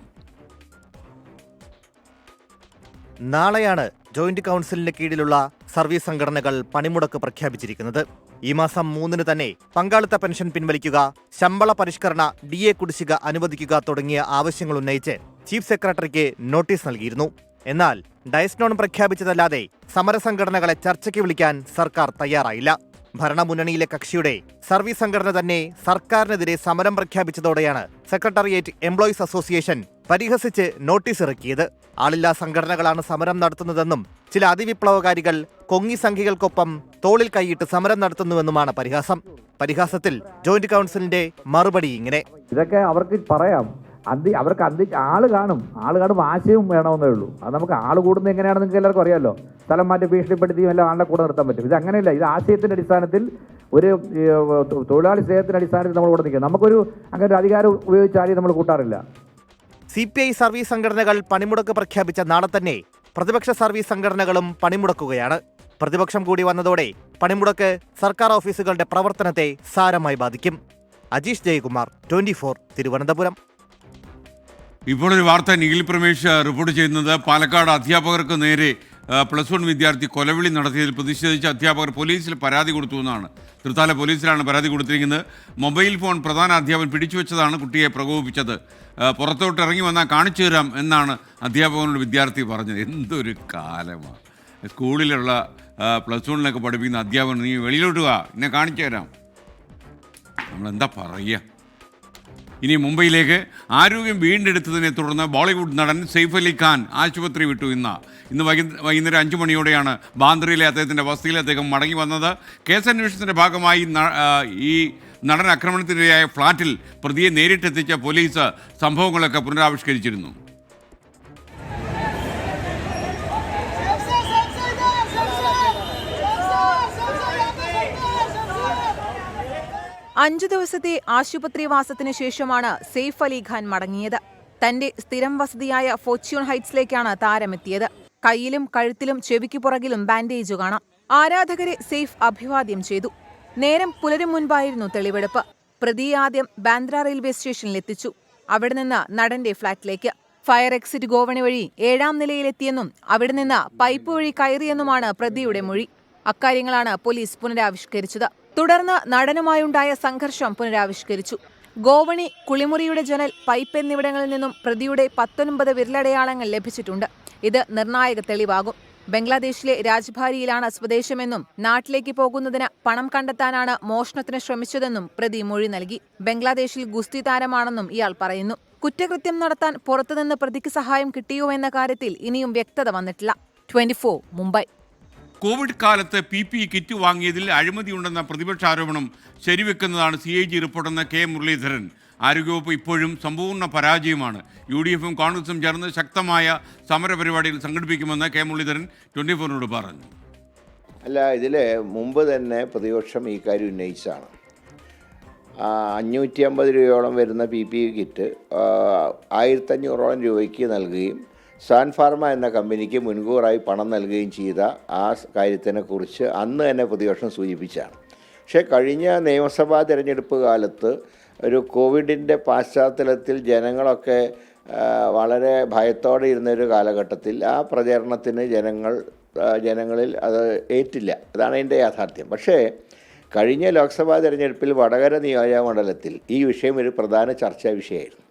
നാളെയാണ് ജോയിന്റ് കൗൺസിലിന് കീഴിലുള്ള സർവീസ് സംഘടനകൾ പണിമുടക്ക് പ്രഖ്യാപിച്ചിരിക്കുന്നത്. ഈ മാസം 3-ന് തന്നെ പങ്കാളിത്ത പെൻഷൻ പിൻവലിക്കുക, ശമ്പള പരിഷ്കരണ, DA കുടിശ്ശിക അനുവദിക്കുക തുടങ്ങിയ ആവശ്യങ്ങൾ ഉന്നയിച്ച് ചീഫ് സെക്രട്ടറിക്ക് നോട്ടീസ് നൽകിയിരുന്നു. എന്നാൽ ഡയസ്നോൺ പ്രഖ്യാപിച്ചതല്ലാതെ സമരസംഘടനകളെ ചർച്ചയ്ക്ക് വിളിക്കാൻ സർക്കാർ തയ്യാറായില്ല. ഭരണമുന്നണിയിലെ കക്ഷിയുടെ സർവീസ് സംഘടന തന്നെ സർക്കാരിനെതിരെ സമരം പ്രഖ്യാപിച്ചതോടെയാണ് സെക്രട്ടേറിയറ്റ് എംപ്ലോയീസ് അസോസിയേഷൻ പരിഹസിച്ച് നോട്ടീസ് ഇറക്കിയത്. ആളില്ലാ സംഘടനകളാണ് സമരം നടത്തുന്നതെന്നും ചില അതിവിപ്ലവകാരികൾ കൊങ്ങി സംഘികൾക്കൊപ്പം തോളിൽ കൈയിട്ട് സമരം നടത്തുന്നുവെന്നുമാണ് പരിഹാസം. പരിഹാസത്തിൽ ജോയിന്റ് കൗൺസിലിന്റെ മറുപടി ഇങ്ങനെ: ഇതൊക്കെ അവർക്ക് പറയാം, അവർക്ക് ആള് കാണും, ആശയവും വേണമെന്നേ ഉള്ളൂ. അത് നമുക്ക് ആള് കൂടുന്നത് എങ്ങനെയാണെന്ന് നിങ്ങൾക്ക് എല്ലാവർക്കും അറിയാമല്ലോ. സ്ഥലം മാറ്റി ഭീഷണിപ്പെടുത്തിയും എല്ലാം ആളുടെ കൂടെ നിർത്താൻ പറ്റും. ഇത് അങ്ങനെയല്ല, ഇത് ആശയത്തിന്റെ അടിസ്ഥാനത്തിൽ, ഒരു തൊഴിലാളി സ്നേഹത്തിന്റെ അടിസ്ഥാനത്തിൽ നമ്മൾ കൂടെ നിൽക്കുക. നമുക്കൊരു അങ്ങനെ ഒരു അധികാരം ഉപയോഗിച്ചാലും നമ്മൾ കൂട്ടാറില്ല. CPI സർവീസ് സംഘടനകൾ പണിമുടക്ക് പ്രഖ്യാപിച്ച നാളെ തന്നെ പ്രതിപക്ഷ സർവീസ് സംഘടനകളും പണിമുടക്കുകയാണ്. പ്രതിപക്ഷം കൂടി വന്നതോടെ പണിമുടക്ക് സർക്കാർ ഓഫീസുകളുടെ പ്രവർത്തനത്തെ സാരമായി ബാധിക്കും. അജീഷ് ജയകുമാർ, 24 തിരുവനന്തപുരം. ഇപ്പോൾ ഒരു വാർത്ത നിഖിൽ പ്രമേഷ് റിപ്പോർട്ട് ചെയ്യുന്നത്, പാലക്കാട് അധ്യാപകർക്ക് നേരെ +1 വിദ്യാർത്ഥി കൊലവിളി നടത്തിയതിൽ പ്രതിഷേധിച്ച് അധ്യാപകർ പോലീസിൽ പരാതി കൊടുത്തു എന്നാണ്. തൃത്താല പോലീസിലാണ് പരാതി കൊടുത്തിരിക്കുന്നത്. മൊബൈൽ ഫോൺ പ്രധാന അധ്യാപകൻ പിടിച്ചുവെച്ചതാണ് കുട്ടിയെ പ്രകോപിപ്പിച്ചത്. പുറത്തോട്ട് ഇറങ്ങി വന്നാൽ കാണിച്ചു തരാം എന്നാണ് അധ്യാപകനോട് വിദ്യാർത്ഥി പറഞ്ഞത്. എന്തൊരു കാലമാണ്! സ്കൂളിലുള്ള +1 പഠിപ്പിക്കുന്ന അധ്യാപകൻ നീ വെളിയിലോട്ട് വാ, എന്നെ കാണിച്ചു തരാം. നമ്മളെന്താ പറയുക? ഇനി മുംബൈയിലേക്ക്. ആരോഗ്യം വീണ്ടെടുത്തതിനെ തുടർന്ന് ബോളിവുഡ് നടൻ സെയ്ഫ് അലി ഖാൻ ആശുപത്രി വിട്ടു. ഇന്ന് വൈകുന്നേരം 5 മണിയോടെയാണ് ബാന്ദ്രയിലെ അദ്ദേഹത്തിൻ്റെ വസതിയിൽ അദ്ദേഹം മടങ്ങി വന്നത്. കേസന്വേഷണത്തിൻ്റെ ഭാഗമായി ഈ നടൻ ആക്രമണത്തിനിരയായ ഫ്ളാറ്റിൽ പ്രതിയെ നേരിട്ടെത്തിച്ച പോലീസ് സംഭവങ്ങളൊക്കെ പുനരാവിഷ്കരിച്ചിരുന്നു. അഞ്ചു ദിവസത്തെ ആശുപത്രിവാസത്തിനു ശേഷമാണ് സെയ്ഫ് അലി ഖാൻ മടങ്ങിയത്. തന്റെ സ്ഥിരം വസതിയായ ഫോർച്യൂൺ ഹൈറ്റ്സിലേക്കാണ് താരമെത്തിയത്. കയ്യിലും കഴുത്തിലും ചെവിക്കു പുറകിലും ബാൻഡേജ് കാണാം. ആരാധകരെ സെയ്ഫ് അഭിവാദ്യം ചെയ്തു. നേരം പുലരും മുൻപായിരുന്നു തെളിവെടുപ്പ്. പ്രതിയെ ആദ്യം ബാന്ദ്ര റെയിൽവേ സ്റ്റേഷനിലെത്തിച്ചു. അവിടെ നിന്ന് നടന്റെ ഫ്ളാറ്റിലേക്ക്. ഫയർ എക്സിറ്റ് ഗോവണി വഴി 7ാം നിലയിലെത്തിയെന്നും അവിടെ നിന്ന് പൈപ്പ് വഴി കയറിയെന്നുമാണ് പ്രതിയുടെ മൊഴി. അക്കാര്യങ്ങളാണ് പോലീസ് പുനരാവിഷ്കരിച്ചത്. തുടർന്ന് നടനുമായുണ്ടായ സംഘർഷം പുനരാവിഷ്കരിച്ചു. ഗോവണി, കുളിമുറിയുടെ ജനൽ, പൈപ്പ് എന്നിവിടങ്ങളിൽ നിന്നും പ്രതിയുടെ 19 വിരലടയാളങ്ങൾ ലഭിച്ചിട്ടുണ്ട്. ഇത് നിർണായക തെളിവാകും. ബംഗ്ലാദേശിലെ രാജ്ഭാരിയിലാണ് സ്വദേശമെന്നും നാട്ടിലേക്ക് പോകുന്നതിന് പണം കണ്ടെത്താനാണ് മോഷണത്തിന് ശ്രമിച്ചതെന്നും പ്രതി മൊഴി നൽകി. ബംഗ്ലാദേശിൽ ഗുസ്തി താരമാണെന്നും ഇയാൾ പറയുന്നു. കുറ്റകൃത്യം നടത്താൻ പുറത്തുനിന്ന് പ്രതിക്ക് സഹായം കിട്ടിയോ എന്ന കാര്യത്തിൽ ഇനിയും വ്യക്തത വന്നിട്ടില്ല. 24 മുംബൈ. കോവിഡ് കാലത്ത് PPE കിറ്റ് വാങ്ങിയതിൽ അഴിമതിയുണ്ടെന്ന പ്രതിപക്ഷ ആരോപണം ശരിവെക്കുന്നതാണ് CAG റിപ്പോർട്ടെന്ന് കെ മുരളീധരൻ. ആരോഗ്യവകുപ്പ് ഇപ്പോഴും സമ്പൂർണ്ണ പരാജയമാണ്. UDF-ഉം കോൺഗ്രസും ചേർന്ന് ശക്തമായ സമരപരിപാടികൾ സംഘടിപ്പിക്കുമെന്ന് കെ മുരളീധരൻ 24-നോട് പറഞ്ഞു. അല്ല, ഇതിൽ മുമ്പ് തന്നെ പ്രതിപക്ഷം ഈ കാര്യം ഉന്നയിച്ചാണ്. 550 രൂപയോളം വരുന്ന PPE കിറ്റ് 1500ഓളം രൂപയ്ക്ക് നൽകുകയും സാൻ ഫാർമ എന്ന കമ്പനിക്ക് മുൻകൂറായി പണം നൽകുകയും ചെയ്ത ആ കാര്യത്തിനെക്കുറിച്ച് അന്ന് തന്നെ പ്രതിപക്ഷം സൂചിപ്പിച്ചാണ്. പക്ഷേ കഴിഞ്ഞ നിയമസഭാ തിരഞ്ഞെടുപ്പ് കാലത്ത് ഒരു കോവിഡിൻ്റെ പശ്ചാത്തലത്തിൽ ജനങ്ങളൊക്കെ വളരെ ഭയത്തോടെ ഇരുന്നൊരു കാലഘട്ടത്തിൽ ആ പ്രചരണത്തിന് ജനങ്ങളിൽ അത് ഏറ്റില്ല. അതാണ് അതിൻ്റെ യാഥാർത്ഥ്യം. പക്ഷേ കഴിഞ്ഞ ലോക്സഭാ തിരഞ്ഞെടുപ്പിൽ വടകര നിയോജകമണ്ഡലത്തിൽ ഈ വിഷയം ഒരു പ്രധാന ചർച്ചാ വിഷയമായിരുന്നു.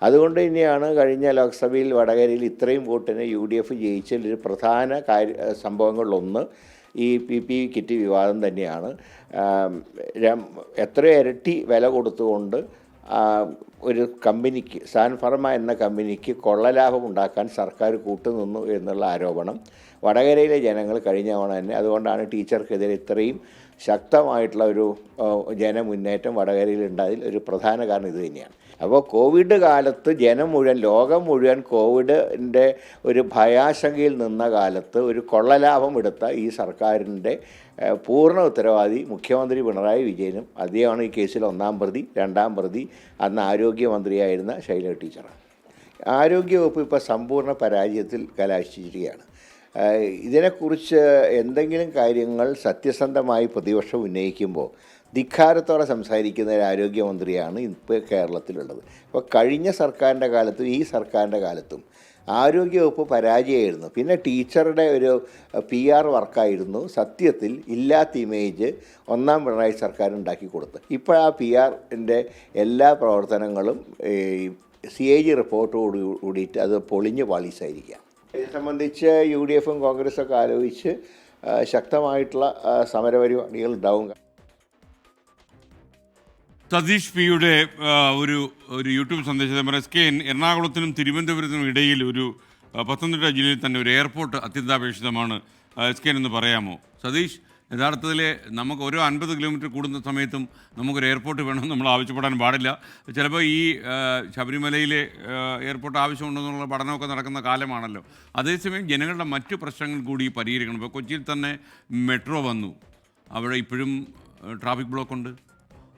അതുകൊണ്ട് തന്നെയാണ് കഴിഞ്ഞ ലോക്സഭയിൽ വടകരയിൽ ഇത്രയും വോട്ടിന് UDF ജയിച്ചതിൽ ഒരു പ്രധാന സംഭവങ്ങളിലൊന്ന് ഈ PPE കിറ്റ് വിവാദം തന്നെയാണ്. എത്രയോ ഇരട്ടി വില കൊടുത്തുകൊണ്ട് ഒരു കമ്പനിക്ക്, സാൻ ഫാർമ എന്ന കമ്പനിക്ക് കൊള്ളലാഭം ഉണ്ടാക്കാൻ സർക്കാർ കൂട്ടുനിന്നു എന്നുള്ള ആരോപണം വടകരയിലെ ജനങ്ങൾ കഴിഞ്ഞ തവണ തന്നെ. അതുകൊണ്ടാണ് ടീച്ചർക്കെതിരെ ഇത്രയും ശക്തമായിട്ടുള്ള ഒരു ജനമുന്നേറ്റം വടകരയിൽ ഉണ്ടായതിൽ ഒരു പ്രധാന കാരണം ഇത് തന്നെയാണ്. അപ്പോൾ കോവിഡ് കാലത്ത് ജനം മുഴുവൻ, ലോകം മുഴുവൻ കോവിഡിൻ്റെ ഒരു ഭയാശങ്കയിൽ നിന്ന കാലത്ത് ഒരു കൊള്ളലാഭം എടുത്ത ഈ സർക്കാരിൻ്റെ പൂർണ്ണ ഉത്തരവാദി മുഖ്യമന്ത്രി പിണറായി വിജയനും അദ്ദേഹമാണ് ഈ കേസിൽ 1ാം പ്രതി. 2ാം പ്രതി അന്ന് ആരോഗ്യമന്ത്രിയായിരുന്ന ശൈലജ ടീച്ചറാണ്. ആരോഗ്യവകുപ്പ് ഇപ്പോൾ സമ്പൂർണ്ണ പരാജയത്തിൽ കലാശിച്ചിരിക്കുകയാണ്. ഇതിനെക്കുറിച്ച് എന്തെങ്കിലും കാര്യങ്ങൾ സത്യസന്ധമായി പ്രതിപക്ഷം ഉന്നയിക്കുമ്പോൾ ധിക്കാരത്തോടെ സംസാരിക്കുന്ന ഒരു ആരോഗ്യമന്ത്രിയാണ് ഇപ്പോൾ കേരളത്തിലുള്ളത്. അപ്പോൾ കഴിഞ്ഞ സർക്കാരിൻ്റെ കാലത്തും ഈ സർക്കാരിൻ്റെ കാലത്തും ആരോഗ്യവകുപ്പ് പരാജയമായിരുന്നു. പിന്നെ ടീച്ചറുടെ ഒരു PR വർക്കായിരുന്നു സത്യത്തിൽ ഇല്ലാത്ത ഇമേജ് 1ാം പിണറായി സർക്കാർ ഉണ്ടാക്കി കൊടുത്തു. ഇപ്പോൾ ആ PRൻ്റെ എല്ലാ പ്രവർത്തനങ്ങളും CAG റിപ്പോർട്ടോട് കൂടിയിട്ട് അത് പൊളിഞ്ഞ് പാളീസായിരിക്കുക. ഇത് സംബന്ധിച്ച് UDF-ഉം കോൺഗ്രസൊക്കെ ആലോചിച്ച് ശക്തമായിട്ടുള്ള സമരപരിപാടികൾ ഉണ്ടാവും. സതീഷ് P-യുടെ ഒരു യൂട്യൂബ് സന്ദേശം SK എറണാകുളത്തിനും തിരുവനന്തപുരത്തിനും ഇടയിൽ ഒരു പത്തനംതിട്ട ജില്ലയിൽ തന്നെ ഒരു എയർപോർട്ട് അത്യന്താപേക്ഷിതമാണ്. SK എന്ന് പറയാമോ സതീഷ്? യഥാർത്ഥത്തിൽ നമുക്ക് ഓരോ 50 കിലോമീറ്റർ കൂടുന്ന സമയത്തും നമുക്കൊരു എയർപോർട്ട് വേണമെന്ന് നമ്മൾ ആവശ്യപ്പെടാൻ പാടില്ല. ചിലപ്പോൾ ഈ ശബരിമലയിലെ എയർപോർട്ട് ആവശ്യമുണ്ടെന്നുള്ള പഠനമൊക്കെ നടക്കുന്ന കാലമാണല്ലോ. അതേസമയം ജനങ്ങളുടെ മറ്റു പ്രശ്നങ്ങൾ കൂടി പരിഹരിക്കണം. ഇപ്പോൾ കൊച്ചിയിൽ തന്നെ മെട്രോ വന്നു, അവിടെ ഇപ്പോഴും ട്രാഫിക് ബ്ലോക്കുണ്ട്.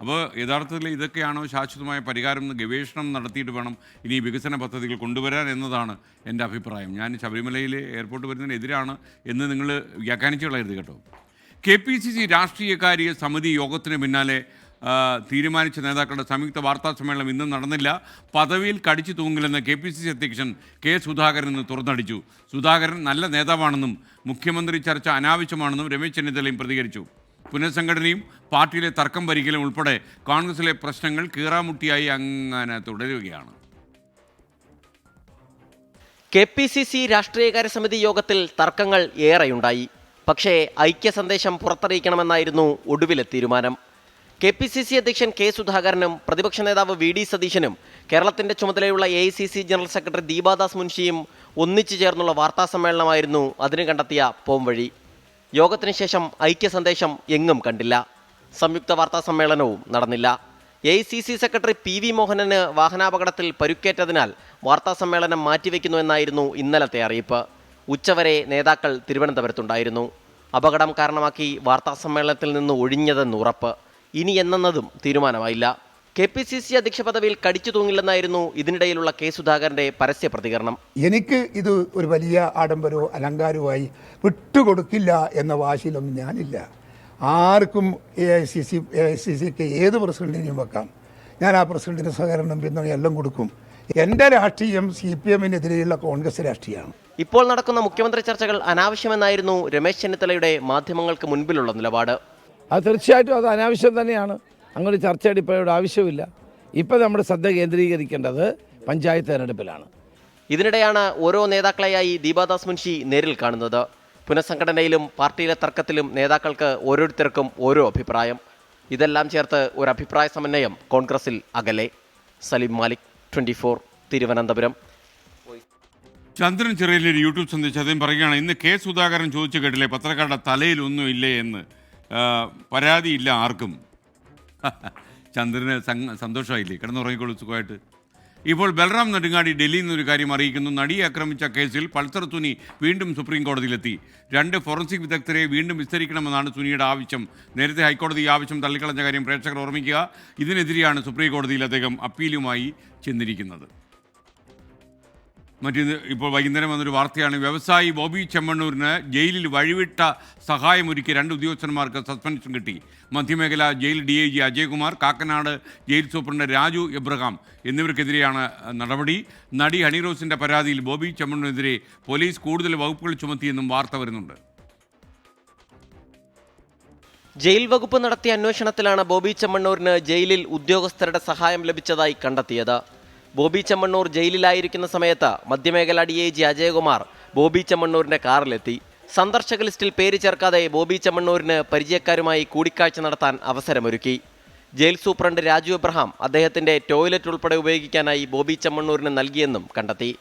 അപ്പോൾ യഥാർത്ഥത്തിൽ ഇതൊക്കെയാണോ ശാശ്വതമായ പരിഹാരം എന്ന് ഗവേഷണം നടത്തിയിട്ട് വേണം ഇനി വികസന പദ്ധതികൾ കൊണ്ടുവരാൻ എന്നതാണ് എൻ്റെ അഭിപ്രായം. ഞാൻ ശബരിമലയിലെ എയർപോർട്ട് വരുന്നതിനെതിരാണ് എന്ന് നിങ്ങൾ വ്യാഖ്യാനിച്ചു കളയരുത് കേട്ടോ. KPCC രാഷ്ട്രീയകാര്യ സമിതി യോഗത്തിന് പിന്നാലെ തീരുമാനിച്ച നേതാക്കളുടെ സംയുക്ത വാർത്താ സമ്മേളനം ഇന്നും നടന്നില്ല. പദവിയിൽ കടിച്ചു തൂങ്ങില്ലെന്ന് KPCC അധ്യക്ഷൻ K. സുധാകരൻ ഇന്ന് തുറന്നടിച്ചു. സുധാകരൻ നല്ല നേതാവാണെന്നും മുഖ്യമന്ത്രി ചർച്ച അനാവശ്യമാണെന്നും രമേശ് ചെന്നിത്തലയും പ്രതികരിച്ചു. പുനഃസംഘടനയും പാർട്ടിയിലെ തർക്കം പരിഹരിക്കലും ഉൾപ്പെടെ കോൺഗ്രസിലെ പ്രശ്നങ്ങൾ കീറാമുട്ടിയായി അങ്ങനെ തുടരുകയാണ്. KPCC രാഷ്ട്രീയകാര്യ സമിതി യോഗത്തിൽ തർക്കങ്ങൾ ഏറെയുണ്ടായി. പക്ഷേ ഐക്യ സന്ദേശം പുറത്തറിയിക്കണമെന്നായിരുന്നു ഒടുവിലെ തീരുമാനം. KPCC അധ്യക്ഷൻ K. സുധാകരനും പ്രതിപക്ഷ നേതാവ് VD സതീശനും കേരളത്തിന്റെ ചുമതലയുള്ള AICC ജനറൽ സെക്രട്ടറി ദീപാദാസ് മുൻഷിയും ഒന്നിച്ചു ചേർന്നുള്ള വാർത്താസമ്മേളനമായിരുന്നു അതിന് കണ്ടെത്തിയ പോംവഴി. യോഗത്തിന് ശേഷം ഐക്യ സന്ദേശം എങ്ങും കണ്ടില്ല. സംയുക്ത വാർത്താസമ്മേളനവും നടന്നില്ല. AICC സെക്രട്ടറി PV മോഹനന് വാഹനാപകടത്തിൽ പരുക്കേറ്റതിനാൽ വാർത്താസമ്മേളനം മാറ്റിവെക്കുന്നു എന്നായിരുന്നു ഇന്നലത്തെ അറിയിപ്പ്. ഉച്ചവരെ നേതാക്കൾ തിരുവനന്തപുരത്തുണ്ടായിരുന്നു. അപകടം കാരണമാക്കി വാർത്താസമ്മേളനത്തിൽ നിന്ന് ഒഴിഞ്ഞതെന്ന് ഉറപ്പ്. ഇനി എന്നതും തീരുമാനമായില്ല. KPCC അധ്യക്ഷ പദവിയിൽ കടിച്ചു തൂങ്ങില്ലെന്നായിരുന്നു ഇതിനിടയിലുള്ള K. സുധാകരന്റെ പരസ്യ പ്രതികരണം. എനിക്ക് ഇത് ഒരു വലിയ ആഡംബരവും അലങ്കാരവുമായി വിട്ടുകൊടുക്കില്ല എന്ന വാശിയിലൊന്നും ഞാനില്ല. ആർക്കും AICCക്ക് ഏത് പ്രസിഡന്റിനെയും വെക്കാം. ഞാൻ ആ പ്രസിഡന്റിന് സഹകരണം പിന്തുണ എല്ലാം കൊടുക്കും. എൻ്റെ രാഷ്ട്രീയം CPM-നെതിരെയുള്ള കോൺഗ്രസ് രാഷ്ട്രീയമാണ്. ഇപ്പോൾ നടക്കുന്ന മുഖ്യമന്ത്രി ചർച്ചകൾ അനാവശ്യമെന്നായിരുന്നു രമേശ് ചെന്നിത്തലയുടെ മാധ്യമങ്ങൾക്ക് മുൻപിലുള്ള നിലപാട്. അത് തീർച്ചയായിട്ടും അത് അനാവശ്യം തന്നെയാണ്. അങ്ങനെ ചർച്ചയുടെ ഇപ്പോൾ ആവശ്യമില്ല. ഇപ്പം നമ്മുടെ ശ്രദ്ധ കേന്ദ്രീകരിക്കേണ്ടത് പഞ്ചായത്ത് തെരഞ്ഞെടുപ്പിലാണ്. ഇതിനിടെയാണ് ഓരോ നേതാക്കളെയായി ദീപാദാസ് മുൻഷി നേരിൽ കാണുന്നത്. പുനഃസംഘടനയിലും പാർട്ടിയിലെ തർക്കത്തിലും നേതാക്കൾക്ക് ഓരോരുത്തർക്കും ഓരോ അഭിപ്രായം. ഇതെല്ലാം ചേർത്ത് ഒരു അഭിപ്രായ സമന്വയം കോൺഗ്രസിൽ അകലെ. സലീം മാലിക്, 24, തിരുവനന്തപുരം. ചന്ദ്രൻ ചെറിയ യൂട്യൂബ് സന്ദേശം അദ്ദേഹം പറയുകയാണ്, ഇന്ന് K. സുധാകരൻ ചോദിച്ചു കേട്ടില്ലേ പത്രക്കാരുടെ തലയിലൊന്നും ഇല്ലേ എന്ന്. പരാതിയില്ല ആർക്കും. ചന്ദ്രന് സന്തോഷമായില്ലേ? കിടന്നുറങ്ങിക്കോളൂ സുഖമായിട്ട്. ഇപ്പോൾ ബൽറാം നെടുങ്ങാടി ഡൽഹിയിൽ നിന്നൊരു കാര്യം അറിയിക്കുന്നു. നടിയെ ആക്രമിച്ച കേസിൽ പൾസർ സുനി വീണ്ടും സുപ്രീം കോടതിയിലെത്തി. 2 ഫോറൻസിക് വിദഗ്ധരെ വീണ്ടും വിസ്തരിക്കണമെന്നാണ് സുനിയുടെ ആവശ്യം. നേരത്തെ ഹൈക്കോടതി ഈ ആവശ്യം തള്ളിക്കളഞ്ഞ കാര്യം പ്രേക്ഷകർ ഓർമ്മിക്കുക. ഇതിനെതിരെയാണ് സുപ്രീം കോടതിയിൽ അദ്ദേഹം അപ്പീലുമായി ചെന്നിരിക്കുന്നത്. ഇപ്പോൾ വൈകുന്നേരം വന്നൊരു വാർത്തയാണ്. വ്യവസായി ബോബി ചെമ്മണ്ണൂരിന് ജയിലിൽ വഴിവിട്ട സഹായമൊരുക്കി 2 ഉദ്യോഗസ്ഥന്മാർക്ക് സസ്പെൻഷൻ കിട്ടി. മധ്യമേഖല jail DIG Ajaykumar, Kakkanad jail superintendent Raju Abraham എന്നിവർക്കെതിരെയാണ് നടപടി. നടി ഹണിറോസിന്റെ പരാതിയിൽ ബോബി ചെമ്മണ്ണൂരിനെതിരെ പോലീസ് കൂടുതൽ വകുപ്പുകൾ ചുമത്തിയെന്നും വാർത്ത വരുന്നുണ്ട്. ജയിൽ വകുപ്പ് നടത്തിയ അന്വേഷണത്തിലാണ് ബോബി ചെമ്മണ്ണൂരിന് ജയിലിൽ ഉദ്യോഗസ്ഥരുടെ സഹായം ലഭിച്ചതായി കണ്ടെത്തിയത്. ബോബി ചെമ്മണ്ണൂർ ജയിലിലായിരിക്കുന്ന സമയത്ത് മധ്യമേഖല DIG അജയ്കുമാർ ബോബി ചെമ്മണ്ണൂരിന്റെ കാറിലെത്തി. സന്ദർശക ലിസ്റ്റിൽ പേര് ചേർക്കാതെ ബോബി ചെമ്മണ്ണൂരിന് പരിചയക്കാരുമായി കൂടിക്കാഴ്ച നടത്താൻ അവസരമൊരുക്കി. ജയിൽ സൂപ്രണ്ട് രാജു എബ്രഹാം അദ്ദേഹത്തിന്റെ ടോയ്ലറ്റ് ഉൾപ്പെടെ ഉപയോഗിക്കാനായി ബോബി ചെമ്മണ്ണൂരിന് നൽകിയെന്നും കണ്ടെത്തി.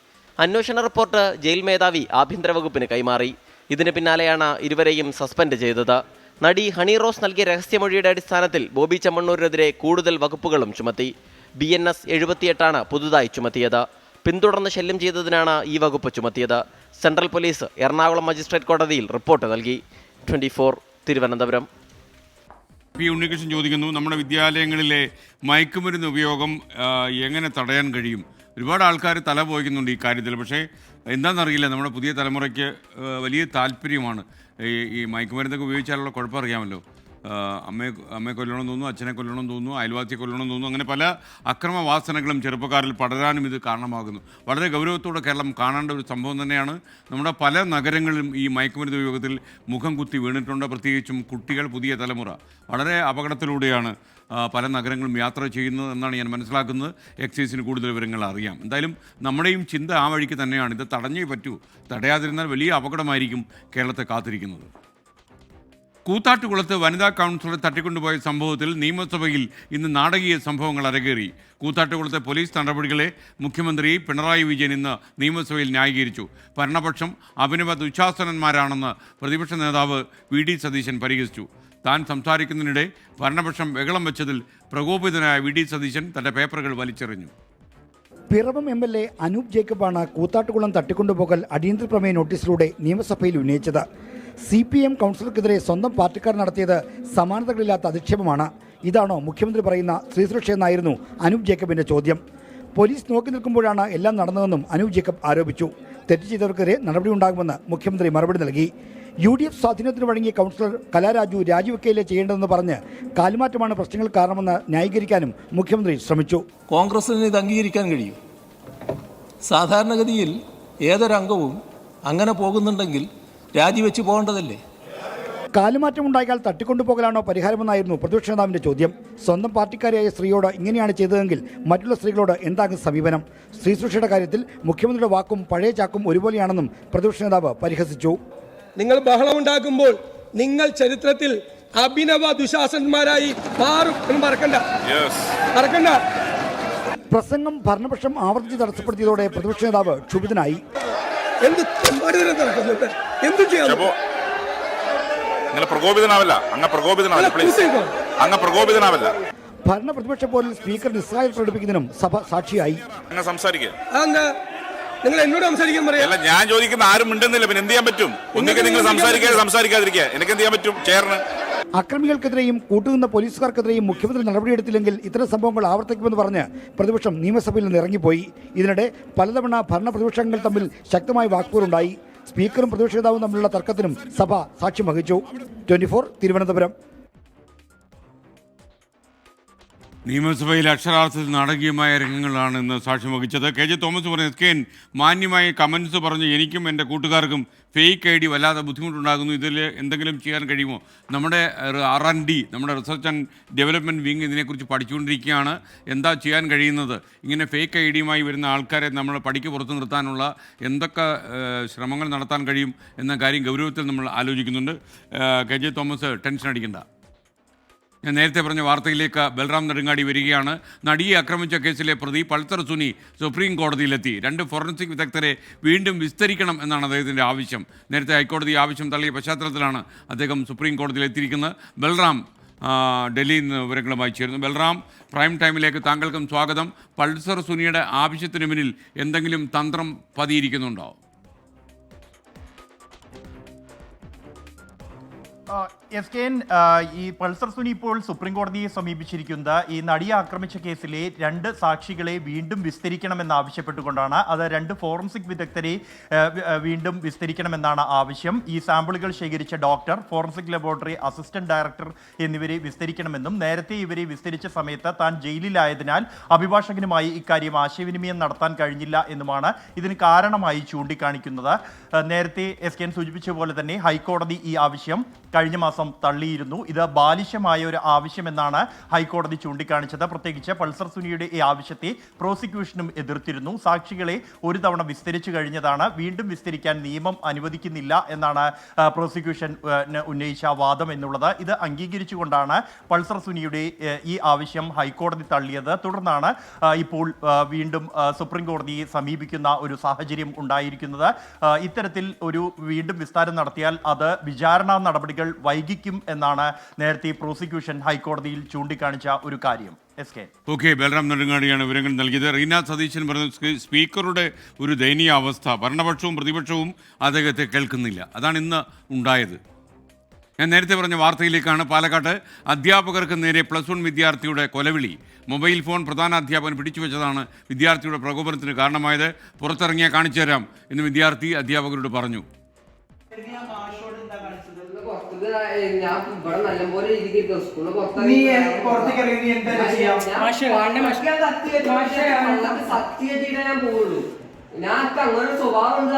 അന്വേഷണ റിപ്പോർട്ട് ജയിൽ മേധാവി ആഭ്യന്തര വകുപ്പിന് കൈമാറി. ഇതിന് പിന്നാലെയാണ് ഇരുവരെയും സസ്പെൻഡ് ചെയ്തത്. നടി ഹണി റോസ് നൽകിയ രഹസ്യമൊഴിയുടെ അടിസ്ഥാനത്തിൽ ബോബി ചെമ്മണ്ണൂരിനെതിരെ കൂടുതൽ വകുപ്പുകളും ചുമത്തി. BNS 78 പുതുതായി ചുമത്തിയത്. പിന്തുടർന്ന് ശല്യം ചെയ്തതിനാണ് ഈ വകുപ്പ് ചുമത്തിയത്. സെൻട്രൽ പോലീസ് എറണാകുളം മജിസ്ട്രേറ്റ് കോടതിയിൽ റിപ്പോർട്ട് നൽകി. 24, തിരുവനന്തപുരം. ഉണ്ണികൃഷ്ണൻ ചോദിക്കുന്നു, നമ്മുടെ വിദ്യാലയങ്ങളിലെ മയക്കുമരുന്ന് ഉപയോഗം എങ്ങനെ തടയാൻ കഴിയും? ഒരുപാട് ആൾക്കാർ തല പോയിക്കുന്നുണ്ട് ഈ കാര്യത്തിൽ. പക്ഷേ എന്താണെന്നറിയില്ല, നമ്മുടെ പുതിയ തലമുറയ്ക്ക് വലിയ താല്പര്യമാണ് ഈ മയക്കുമരുന്നൊക്കെ ഉപയോഗിച്ചാലുള്ള കുഴപ്പം അറിയാമല്ലോ. അമ്മയെ കൊല്ലണമെന്ന് തോന്നുന്നു, അച്ഛനെ കൊല്ലണമെന്ന് തോന്നുന്നു, അയൽവാസിയെ കൊല്ലണമെന്ന് തോന്നുന്നു. അങ്ങനെ പല അക്രമവാസനകളും ചെറുപ്പക്കാരിൽ പടരാനും ഇത് കാരണമാകുന്നു. വളരെ ഗൗരവത്തോടെ കേരളം കാണേണ്ട ഒരു സംഭവം തന്നെയാണ്. നമ്മുടെ പല നഗരങ്ങളിലും ഈ മയക്കുമരുന്ന് ഉപയോഗത്തിൽ മുഖം കുത്തി വീണിട്ടുണ്ട്. പ്രത്യേകിച്ചും കുട്ടികൾ, പുതിയ തലമുറ വളരെ അപകടത്തിലൂടെയാണ് പല നഗരങ്ങളും യാത്ര ചെയ്യുന്നത് എന്നാണ് ഞാൻ മനസ്സിലാക്കുന്നത്. എക്സൈസിന് കൂടുതൽ വിവരങ്ങൾ അറിയാം. എന്തായാലും നമ്മുടെയും ചിന്ത ആ വഴിക്ക് തന്നെയാണ്. ഇത് തടഞ്ഞേ പറ്റൂ. തടയാതിരുന്നാൽ വലിയ അപകടമായിരിക്കും കേരളത്തെ കാത്തിരിക്കുന്നത്. കൂത്താട്ടുകുളത്ത് വനിതാ കൗൺസിലറെ തട്ടിക്കൊണ്ടുപോയ സംഭവത്തിൽ നിയമസഭയിൽ ഇന്ന് നാടകീയ സംഭവങ്ങൾ അരങ്ങേറി. കൂത്താട്ടുകുളത്തെ പോലീസ് നടപടികളെ മുഖ്യമന്ത്രി പിണറായി വിജയൻ ഇന്ന് നിയമസഭയിൽ ന്യായീകരിച്ചു. ഭരണപക്ഷം അഭിനവ ദുശാസനന്മാരാണെന്ന് പ്രതിപക്ഷ നേതാവ് VD സതീശൻ പരിഹസിച്ചു. താൻ സംസാരിക്കുന്നതിനിടെ ഭരണപക്ഷം ബഹളം വെച്ചതിൽ പ്രകോപിതനായ VD സതീശൻ തന്റെ പേപ്പറുകൾ വലിച്ചെറിഞ്ഞു. പിറവം MLA അനൂപ് ജേക്കബാണ് കൂത്താട്ടുകുളം തട്ടിക്കൊണ്ടുപോകൽ അടിയന്തര പ്രമേയ നോട്ടീസിലൂടെ നിയമസഭയിൽ ഉന്നയിച്ചത്. CPM കൗൺസിലർക്കെതിരെ സ്വന്തം പാർട്ടിക്കാർ നടത്തിയത് സമാനതകളില്ലാത്ത അധിക്ഷേപമാണ്. ഇതാണോ മുഖ്യമന്ത്രി പറയുന്ന സ്ത്രീസുരക്ഷയെന്നായിരുന്നു അനൂപ് ജേക്കബിന്റെ ചോദ്യം. പോലീസ് നോക്കി നിൽക്കുമ്പോഴാണ് എല്ലാം നടന്നതെന്നും അനൂപ് ജേക്കബ് ആരോപിച്ചു. തെറ്റ് ചെയ്തവർക്കെതിരെ നടപടിയുണ്ടാകുമെന്ന് മുഖ്യമന്ത്രി മറുപടി നൽകി. UDF സ്വാധീനത്തിന് വഴങ്ങിയ കൗൺസിലർ കലാരാജു രാജിവെക്കയിലെ ചെയ്യേണ്ടതെന്ന് പറഞ്ഞ് കാലുമാറ്റമാണ് പ്രശ്നങ്ങൾ കാരണമെന്ന് ന്യായീകരിക്കാനും മുഖ്യമന്ത്രി ശ്രമിച്ചു. കോൺഗ്രസിന് ഇത് അംഗീകരിക്കാൻ കഴിയും. സാധാരണഗതിയിൽ ഏതൊരംഗവും അങ്ങനെ പോകുന്നുണ്ടെങ്കിൽ രാജിവെച്ച് പോകേണ്ടതല്ലേ? കാലുമാറ്റമുണ്ടായാൽ തട്ടിക്കൊണ്ടുപോകലാണോ പരിഹാരമെന്നായിരുന്നു പ്രതിപക്ഷ നേതാവിന്റെ ചോദ്യം. സ്വന്തം പാർട്ടിക്കാരിയായ സ്ത്രീയോട് ഇങ്ങനെയാണ് ചെയ്തതെങ്കിൽ മറ്റുള്ള സ്ത്രീകളോട് എന്താകും സമീപനം? സ്ത്രീ സുരക്ഷയുടെ കാര്യത്തിൽ മുഖ്യമന്ത്രിയുടെ വാക്കും പഴയ ചാക്കും ഒരുപോലെയാണെന്നും പ്രതിപക്ഷ നേതാവ് പരിഹസിച്ചു. നിങ്ങൾ ബഹളമുണ്ടാക്കുമ്പോൾ നിങ്ങൾ ചരിത്രത്തിൽ അഭിനവ ദുശാസന്മാരായി മാറും എന്ന് മറക്കണ്ട. പ്രസംഗം ഭരണപക്ഷം ആവർത്തിച്ച് തടസ്സപ്പെടുത്തിയതോടെ പ്രതിപക്ഷ നേതാവ് ക്ഷുഭിതനായി. ഭരണ പ്രതിപക്ഷ പോലിൽ സ്പീക്കർ നിസ്സഹായത പ്രകടിപ്പിക്കുന്നതിനും സഭ സാക്ഷിയായി. നിങ്ങൾ എന്നോട് സംസാരിക്കാൻ പറയാം. ഞാൻ ചോദിക്കുന്ന ആരും മിണ്ടുന്നില്ല, പിന്നെ എന്ത് ചെയ്യാൻ പറ്റും? ഒന്നുകിൽ നിങ്ങൾ സംസാരിക്കാതിരിക്കുക, എനിക്ക് എന്ത് ചെയ്യാൻ പറ്റും? ചെയറിന് അക്രമികൾക്കെതിരെയും കൂട്ടുനിന്ന പോലീസുകാർക്കെതിരെയും മുഖ്യമന്ത്രി നടപടിയെടുത്തില്ലെങ്കിൽ ഇത്തരം സംഭവങ്ങൾ ആവർത്തിക്കുമെന്ന് പറഞ്ഞ് പ്രതിപക്ഷം നിയമസഭയിൽ നിന്ന് ഇറങ്ങിപ്പോയി. ഇതിനിടെ പലതവണ ഭരണ പ്രതിപക്ഷങ്ങൾ തമ്മിൽ ശക്തമായ വാക്പോരുണ്ടായി. സ്പീക്കറും പ്രതിപക്ഷ നേതാവും തമ്മിലുള്ള തർക്കത്തിനും സഭ സാക്ഷ്യം വഹിച്ചു. 24 തിരുവനന്തപുരം. നിയമസഭയിൽ അക്ഷരാർത്ഥത്തിൽ നാടകീയമായ രംഗങ്ങളാണ് ഇന്ന് സാക്ഷ്യം വഹിച്ചത്. കെ ജെ തോമസ് പറഞ്ഞു, എസ്കെൻ മാന്യമായ കമൻസ് പറഞ്ഞു, എനിക്കും എൻ്റെ കൂട്ടുകാർക്കും ഫേക്ക് ഐ ഡി വല്ലാതെ ബുദ്ധിമുട്ടുണ്ടാകുന്നു, ഇതിൽ എന്തെങ്കിലും ചെയ്യാൻ കഴിയുമോ? നമ്മുടെ R&D, നമ്മുടെ റിസർച്ച് ആൻഡ് ഡെവലപ്മെൻറ്റ് വിങ് ഇതിനെക്കുറിച്ച് പഠിച്ചുകൊണ്ടിരിക്കുകയാണ്. എന്താ ചെയ്യാൻ കഴിയുന്നത്? ഇങ്ങനെ ഫേക്ക് ഐ ഡിയുമായി വരുന്ന ആൾക്കാരെ നമ്മൾ പടിക്ക് പുറത്ത് നിർത്താനുള്ള എന്തൊക്കെ ശ്രമങ്ങൾ നടത്താൻ കഴിയും എന്ന കാര്യം ഗൗരവത്തിൽ നമ്മൾ ആലോചിക്കുന്നുണ്ട്. കെ ജെ തോമസ് ടെൻഷൻ അടിക്കണ്ട. ഞാൻ നേരത്തെ പറഞ്ഞ വാർത്തയിലേക്ക് ബൽറാം നെടുങ്ങാടി വരികയാണ്. നടിയെ ആക്രമിച്ച കേസിലെ പ്രതി പൾസർ സുനി സുപ്രീം കോടതിയിലെത്തി. 2 ഫോറൻസിക് വിദഗ്ധരെ വീണ്ടും വിസ്തരിക്കണം എന്നാണ് അദ്ദേഹത്തിൻ്റെ ആവശ്യം. നേരത്തെ ഹൈക്കോടതി ആവശ്യം തള്ളിയ പശ്ചാത്തലത്തിലാണ് അദ്ദേഹം സുപ്രീം കോടതിയിൽ എത്തിയിരിക്കുന്നത്. ബൽറാം ഡൽഹിയിൽ നിന്ന് വിവരങ്ങളുമായി ചേരുന്നു. ബൽറാം, പ്രൈം ടൈമിലേക്ക് താങ്കൾക്കും സ്വാഗതം. പൾസർ സുനിയുടെ ആവശ്യത്തിന് മുന്നിൽ എന്തെങ്കിലും തന്ത്രം പതിയിരിക്കുന്നുണ്ടോ? എസ്കെൻ, ഈ പൾസർ സുനി ഇപ്പോൾ സുപ്രീം കോടതിയെ സമീപിച്ചിരിക്കുന്നത് ഈ നടിയെ ആക്രമിച്ച കേസിലെ 2 സാക്ഷികളെ വീണ്ടും വിസ്തരിക്കണമെന്ന് ആവശ്യപ്പെട്ടുകൊണ്ടാണ്. അത് 2 ഫോറൻസിക് വിദഗ്ധരെ വീണ്ടും വിസ്തരിക്കണമെന്നാണ് ആവശ്യം. ഈ സാമ്പിളുകൾ ശേഖരിച്ച doctor, forensic laboratory assistant director എന്നിവരെ വിസ്തരിക്കണമെന്നും നേരത്തെ ഇവരെ വിസ്തരിച്ച സമയത്ത് താൻ ജയിലിലായതിനാൽ അഭിഭാഷകനുമായി ഇക്കാര്യം ആശയവിനിമയം നടത്താൻ കഴിഞ്ഞില്ല എന്നുമാണ് ഇതിന് കാരണമായി ചൂണ്ടിക്കാണിക്കുന്നത്. നേരത്തെ എസ്കെൻ സൂചിപ്പിച്ച പോലെ തന്നെ ഹൈക്കോടതി ഈ ആവശ്യം കഴിഞ്ഞ മാസം തള്ളിയിരുന്നു. ഇത് ബാലിശമായ ഒരു ആവശ്യമെന്നാണ് ഹൈക്കോടതി ചൂണ്ടിക്കാണിച്ചത്. പ്രത്യേകിച്ച് പൾസർ സുനിയുടെ ഈ ആവശ്യത്തെ പ്രോസിക്യൂഷനും എതിർത്തിരുന്നു. സാക്ഷികളെ ഒരു തവണ വിസ്തരിച്ചു കഴിഞ്ഞതാണ്, വീണ്ടും വിസ്തരിക്കാൻ നിയമം അനുവദിക്കുന്നില്ല എന്നാണ് പ്രോസിക്യൂഷൻ ഉന്നയിച്ച വാദം എന്നുള്ളത്. ഇത് അംഗീകരിച്ചുകൊണ്ടാണ് പൾസർ സുനിയുടെ ഈ ആവശ്യം ഹൈക്കോടതി തള്ളിയത്. തുടർന്നാണ് ഇപ്പോൾ വീണ്ടും സുപ്രീം കോടതിയെ സമീപിക്കുന്ന ഒരു സാഹചര്യം ഉണ്ടായിരിക്കുന്നത്. ഇത്തരത്തിൽ ഒരു വീണ്ടും വിസ്താരം നടത്തിയാൽ അത് വിചാരണ നടപടികൾ വൈകിക്കും എന്നാണ് നേരത്തെ പ്രോസിക്യൂഷൻ ഹൈക്കോടതിയിൽ ചൂണ്ടിക്കാണിച്ച ഒരു കാര്യം. ഓക്കെ, ബൽറാം നെടുങ്ങാടിയാണ് വിവരങ്ങൾ നൽകിയത്. റീന സതീശൻ പറഞ്ഞ സ്പീക്കറുടെ ഒരു ദയനീയ അവസ്ഥ, ഭരണപക്ഷവും പ്രതിപക്ഷവും അദ്ദേഹത്തെ കേൾക്കുന്നില്ല. അതാണ് ഇന്ന് ഉണ്ടായത്. ഞാൻ നേരത്തെ പറഞ്ഞ വാർത്തയിലേക്കാണ്. പാലക്കാട്ട് അധ്യാപകർക്ക് നേരെ +1 വിദ്യാർത്ഥിയുടെ കൊലവിളി. മൊബൈൽ ഫോൺ പ്രധാന അധ്യാപകൻ പിടിച്ചു വെച്ചതാണ് വിദ്യാർത്ഥിയുടെ പ്രകോപനത്തിന് കാരണമായത്. പുറത്തിറങ്ങിയാൽ കാണിച്ചു തരാം എന്ന് വിദ്യാർത്ഥി അധ്യാപകരോട് പറഞ്ഞു. ഞാൻ ഇവിടെ നല്ലപോലെ രീതിക്ക് സ്കൂളിൽ സത്യം ഞാൻ പോവുള്ളൂ. ഞാൻ അങ്ങനെ സ്വഭാവം ഉണ്ട്.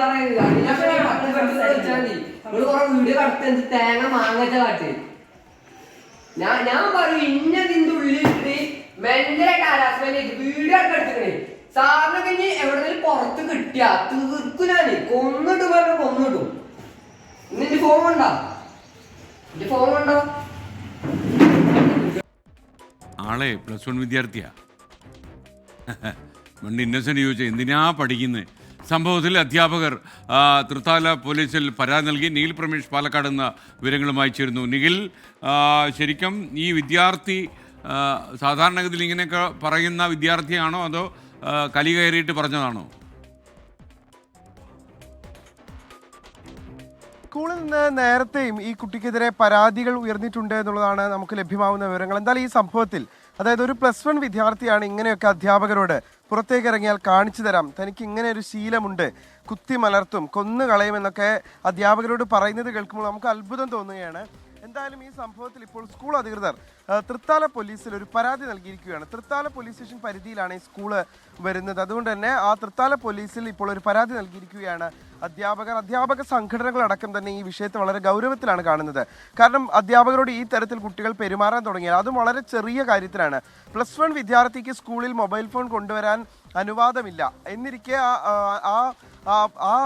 വീഡിയോ കടത്ത് തേങ്ങ മാങ്ങച്ച കാട്ട്. ഞാൻ പറയും ഇന്നതിന്റെ ഉള്ളിലിട്ട് മെന്റലായിട്ട് ഹരാസ്മെന്റ് വീഡിയോ ഒക്കെ എടുത്തിക്കണേ. സാറിനൊക്കെ ഇനി എവിടെങ്കിലും പുറത്ത് കിട്ടിയാ തീർക്കും. ഞാൻ കൊന്നിട്ട് പറഞ്ഞ കൊന്നിടും. നിന്റെ ഫോൺ ഉണ്ടോ? ആളെ +1 വിദ്യാർത്ഥിയാ. പണ്ട് ഇന്നസെന്റ് ചോദിച്ചാൽ എന്തിനാ പഠിക്കുന്നത്? സംഭവത്തിൽ അധ്യാപകർ തൃത്താല പോലീസിൽ പരാതി നൽകി. നിഖിൽ പ്രമേഷ് പാലക്കാട് എന്ന വിവരങ്ങളുമായി ചേരുന്നു. നിഖിൽ, ശരിക്കും ഈ വിദ്യാർത്ഥി സാധാരണഗതിയിൽ ഇങ്ങനെയൊക്കെ പറയുന്ന വിദ്യാർത്ഥിയാണോ അതോ കലി കയറിയിട്ട് പറഞ്ഞതാണോ? സ്കൂളിൽ നിന്ന് നേരത്തെയും ഈ കുട്ടിക്കെതിരെ പരാതികൾ ഉയർന്നിട്ടുണ്ട് എന്നുള്ളതാണ് നമുക്ക് ലഭ്യമാവുന്ന വിവരങ്ങൾ. എന്തായാലും ഈ സംഭവത്തിൽ, അതായത് ഒരു +1 വിദ്യാർത്ഥിയാണ് ഇങ്ങനെയൊക്കെ അധ്യാപകരോട് പുറത്തേക്ക് ഇറങ്ങിയാൽ കാണിച്ചു തരാം, തനിക്ക് ഇങ്ങനെ ഒരു ശീലമുണ്ട്, കുത്തി മലർത്തും, കൊന്നു കളയുമെന്നൊക്കെ അധ്യാപകരോട് പറയുന്നത് കേൾക്കുമ്പോൾ നമുക്ക് അത്ഭുതം തോന്നുകയാണ്. എന്തായാലും ഈ സംഭവത്തിൽ ഇപ്പോൾ സ്കൂൾ അധികൃതർ തൃത്താല പോലീസിൽ ഒരു പരാതി നൽകിയിരിക്കുകയാണ്. തൃത്താല പോലീസ് സ്റ്റേഷൻ പരിധിയിലാണ് ഈ സ്കൂള് വരുന്നത്. അതുകൊണ്ട് തന്നെ ആ തൃത്താല പോലീസിൽ ഇപ്പോൾ ഒരു പരാതി നൽകിയിരിക്കുകയാണ്. അധ്യാപക സംഘടനകളടക്കം തന്നെ ഈ വിഷയത്തെ വളരെ ഗൗരവത്തിലാണ് കാണുന്നത്. കാരണം അധ്യാപകരോട് ഈ തരത്തിൽ കുട്ടികൾ പെരുമാറാൻ തുടങ്ങിയാൽ അതും വളരെ ചെറിയ കാര്യത്തിലാണ്. +1 വിദ്യാർത്ഥിക്ക് സ്കൂളിൽ മൊബൈൽ ഫോൺ കൊണ്ടുവരാൻ അനുവാദമില്ല എന്നിരിക്കെ ആ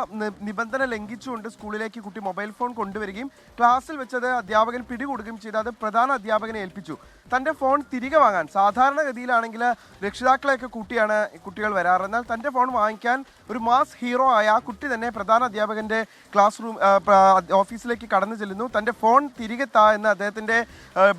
നിബന്ധന ലംഘിച്ചുകൊണ്ട് സ്കൂളിലേക്ക് കുട്ടി മൊബൈൽ ഫോൺ കൊണ്ടുവരികയും ക്ലാസ്സിൽ വെച്ചത് അധ്യാപകൻ പിടികൂടുകയും ചെയ്ത് അത് പ്രധാന അധ്യാപകനെ ഏൽപ്പിച്ചു. തൻ്റെ ഫോൺ തിരികെ വാങ്ങാൻ സാധാരണഗതിയിലാണെങ്കിൽ രക്ഷിതാക്കളെയൊക്കെ കൂട്ടിയാണ് കുട്ടികൾ വരാറ്. എന്നാൽ തൻ്റെ ഫോൺ വാങ്ങിക്കാൻ ഒരു മാസ് ഹീറോ ആയ ആ കുട്ടി തന്നെ പ്രധാന അധ്യാപകൻ്റെ ക്ലാസ് റൂം ഓഫീസിലേക്ക് കടന്നു ചെല്ലുന്നു. തൻ്റെ ഫോൺ തിരികെ താ എന്ന് അദ്ദേഹത്തിൻ്റെ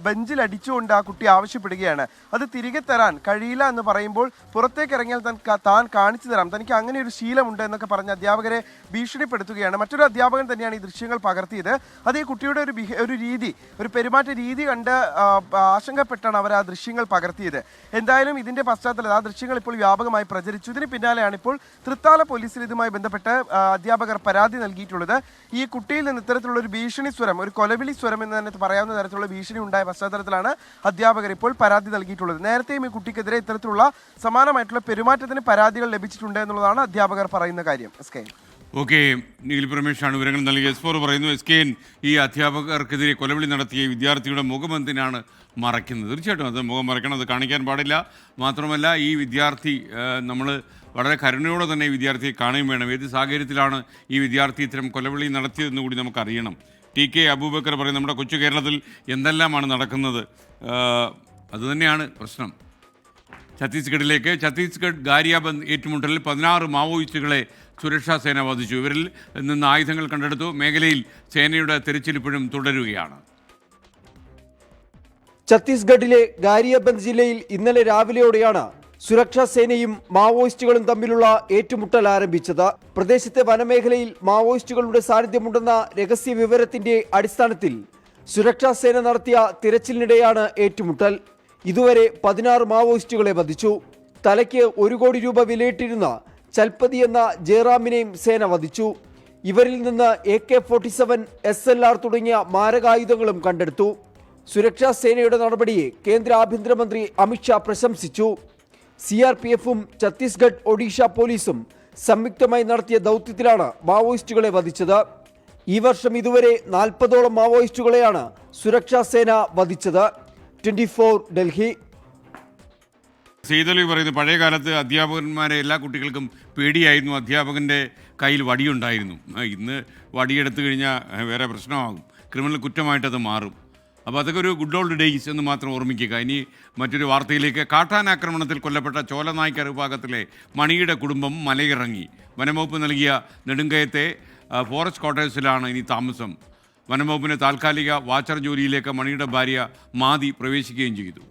ബെഞ്ചിൽ അടിച്ചുകൊണ്ട് ആ കുട്ടി ആവശ്യപ്പെടുകയാണ്. അത് തിരികെ തരാൻ കഴിയില്ല എന്ന് പറയുമ്പോൾ പുറത്തേക്ക് ഇറങ്ങിയാൽ താൻ കാണിച്ചു തരാം, തനിക്ക് അങ്ങനെ ഒരു ശീലമുണ്ട് എന്നൊക്കെ പറഞ്ഞ് അധ്യാപകരെ ഭീഷണിപ്പെടുത്തുകയാണ്. മറ്റൊരു അധ്യാപകൻ തന്നെയാണ് ഈ ദൃശ്യങ്ങൾ പകർത്തിയത്. അത് ഈ കുട്ടിയുടെ ഒരു പെരുമാറ്റ രീതി കണ്ട് ആശങ്കപ്പെട്ടാണ് അവർ ആ ദൃശ്യങ്ങൾ പകർത്തിയത്. എന്തായാലും ഇതിന്റെ പശ്ചാത്തലത്തിൽ ആ ദൃശ്യങ്ങൾ ഇപ്പോൾ വ്യാപകമായി പ്രചരിച്ചു. ഇതിന് പിന്നാലെയാണ് ഇപ്പോൾ തൃത്താല പോലീസിൽ ഇതുമായി ബന്ധപ്പെട്ട് അധ്യാപകർ പരാതി നൽകിയിട്ടുള്ളത്. ഈ കുട്ടിയിൽ നിന്ന് ഇത്തരത്തിലുള്ള ഒരു ഭീഷണി സ്വരം, ഒരു കൊലവിളി സ്വരം എന്ന് തന്നെ പറയാവുന്ന തരത്തിലുള്ള ഭീഷണി ഉണ്ടായ പശ്ചാത്തലത്തിലാണ് അധ്യാപകർ ഇപ്പോൾ പരാതി നൽകിയിട്ടുള്ളത്. നേരത്തെയും ഈ കുട്ടിക്കെതിരെ ഇത്തരത്തിലുള്ള സമാനമായിട്ടുള്ള പെരുമാറ്റത്തിന് പരാതികൾ ലഭിച്ചിട്ടുണ്ട് എന്നുള്ളതാണ് അധ്യാപകർ പറയുന്ന കാര്യം. ഓക്കെ, നിഖിൽ പ്രമേഷാണ് വിവരങ്ങൾ നൽകിയ. S4 പറയുന്നു, SKN ഈ അധ്യാപകർക്കെതിരെ കൊലവിളി നടത്തിയ വിദ്യാർത്ഥിയുടെ മുഖം എന്തിനാണ് മറയ്ക്കുന്നത്? തീർച്ചയായിട്ടും അത് മുഖം മറയ്ക്കണം, അത് കാണിക്കാൻ പാടില്ല. മാത്രമല്ല ഈ വിദ്യാർത്ഥി നമ്മൾ വളരെ കരുണയോടെ തന്നെ ഈ വിദ്യാർത്ഥിയെ കാണുകയും വേണം. ഏത് സാഹചര്യത്തിലാണ് ഈ വിദ്യാർത്ഥി ഇത്തരം കൊലവിളി നടത്തിയതെന്ന് കൂടി നമുക്കറിയണം. TK അബൂബക്കർ പറയും, നമ്മുടെ കൊച്ചു കേരളത്തിൽ എന്തെല്ലാമാണ് നടക്കുന്നത്, അതുതന്നെയാണ് പ്രശ്നം. ഛത്തീസ്ഗഡ് ഗാരിയാബന്ദ് ഏറ്റുമുട്ടലിൽ 16 മാവോയിസ്റ്റുകളെ സുരക്ഷാ സേന വധിച്ചു. ഇവരിൽ നിന്ന് ആയുധങ്ങൾ കണ്ടെടുത്തു. മേഖലയിൽ സേനയുടെ തെരച്ചിൽ ഇപ്പോഴും തുടരുകയാണ്. ഛത്തീസ്ഗഡിലെ ഗാരിയാബന്ദ് ജില്ലയിൽ ഇന്നലെ രാവിലെയോടെയാണ് സുരക്ഷാ സേനയും മാവോയിസ്റ്റുകളും തമ്മിലുള്ള ഏറ്റുമുട്ടൽ ആരംഭിച്ചത്. പ്രദേശത്തെ വനമേഖലയിൽ മാവോയിസ്റ്റുകളുടെ സാന്നിധ്യമുണ്ടെന്ന രഹസ്യ വിവരത്തിന്റെ അടിസ്ഥാനത്തിൽ സുരക്ഷാ സേന നടത്തിയ തിരച്ചിലിനിടെയാണ് ഏറ്റുമുട്ടൽ. ഇതുവരെ 16 മാവോയിസ്റ്റുകളെ വധിച്ചു. തലയ്ക്ക് 1 കോടി രൂപ വിലയിട്ടിരുന്ന ചൽപതി എന്ന ജയറാമിനെയും സേന വധിച്ചു. ഇവരിൽ നിന്ന് AK-47, SLR തുടങ്ങിയ മാരകായുധങ്ങളും കണ്ടെടുത്തു. സുരക്ഷാ സേനയുടെ നടപടിയെ കേന്ദ്ര ആഭ്യന്തരമന്ത്രി അമിത്ഷാ പ്രശംസിച്ചു. CRPF-ഉം ഛത്തീസ്ഗഡ് ഒഡീഷ പോലീസും സംയുക്തമായി നടത്തിയ ദൗത്യത്തിലാണ് മാവോയിസ്റ്റുകളെ വധിച്ചത്. ഈ വർഷം ഇതുവരെ 40ഓളം മാവോയിസ്റ്റുകളെയാണ് സുരക്ഷാ സേന വധിച്ചത്. 24 ഡൽഹി. സെയ്തലി പറയുന്നത്, പഴയ കാലത്ത് അധ്യാപകന്മാരെ എല്ലാ കുട്ടികൾക്കും പേടിയായിരുന്നു. അധ്യാപകൻ്റെ കയ്യിൽ വടിയുണ്ടായിരുന്നു. ഇന്ന് വടിയെടുത്തു കഴിഞ്ഞാൽ വേറെ പ്രശ്നമാകും, ക്രിമിനൽ കുറ്റമായിട്ടത് മാറും. അപ്പോൾ അതൊക്കെ ഒരു ഗുഡ് ഓൾഡ് ഡേയ്സ് എന്ന് മാത്രം ഓർമ്മിക്കുക. ഇനി മറ്റൊരു വാർത്തയിലേക്ക്. കാട്ടാനാക്രമണത്തിൽ കൊല്ലപ്പെട്ട ചോലനായ്ക്കർ വിഭാഗത്തിലെ മണിയുടെ കുടുംബം മലയിറങ്ങി. വനംവകുപ്പ് നൽകിയ നെടുങ്കയത്തെ ഫോറസ്റ്റ് ക്വാർട്ടേഴ്സിലാണ് ഇനി താമസം. വനംവകുപ്പിൻ്റെ താൽക്കാലിക വാച്ചർ ജോലിയിലേക്ക് മണിയുടെ ഭാര്യ മാതി പ്രവേശിക്കുകയും ചെയ്തു.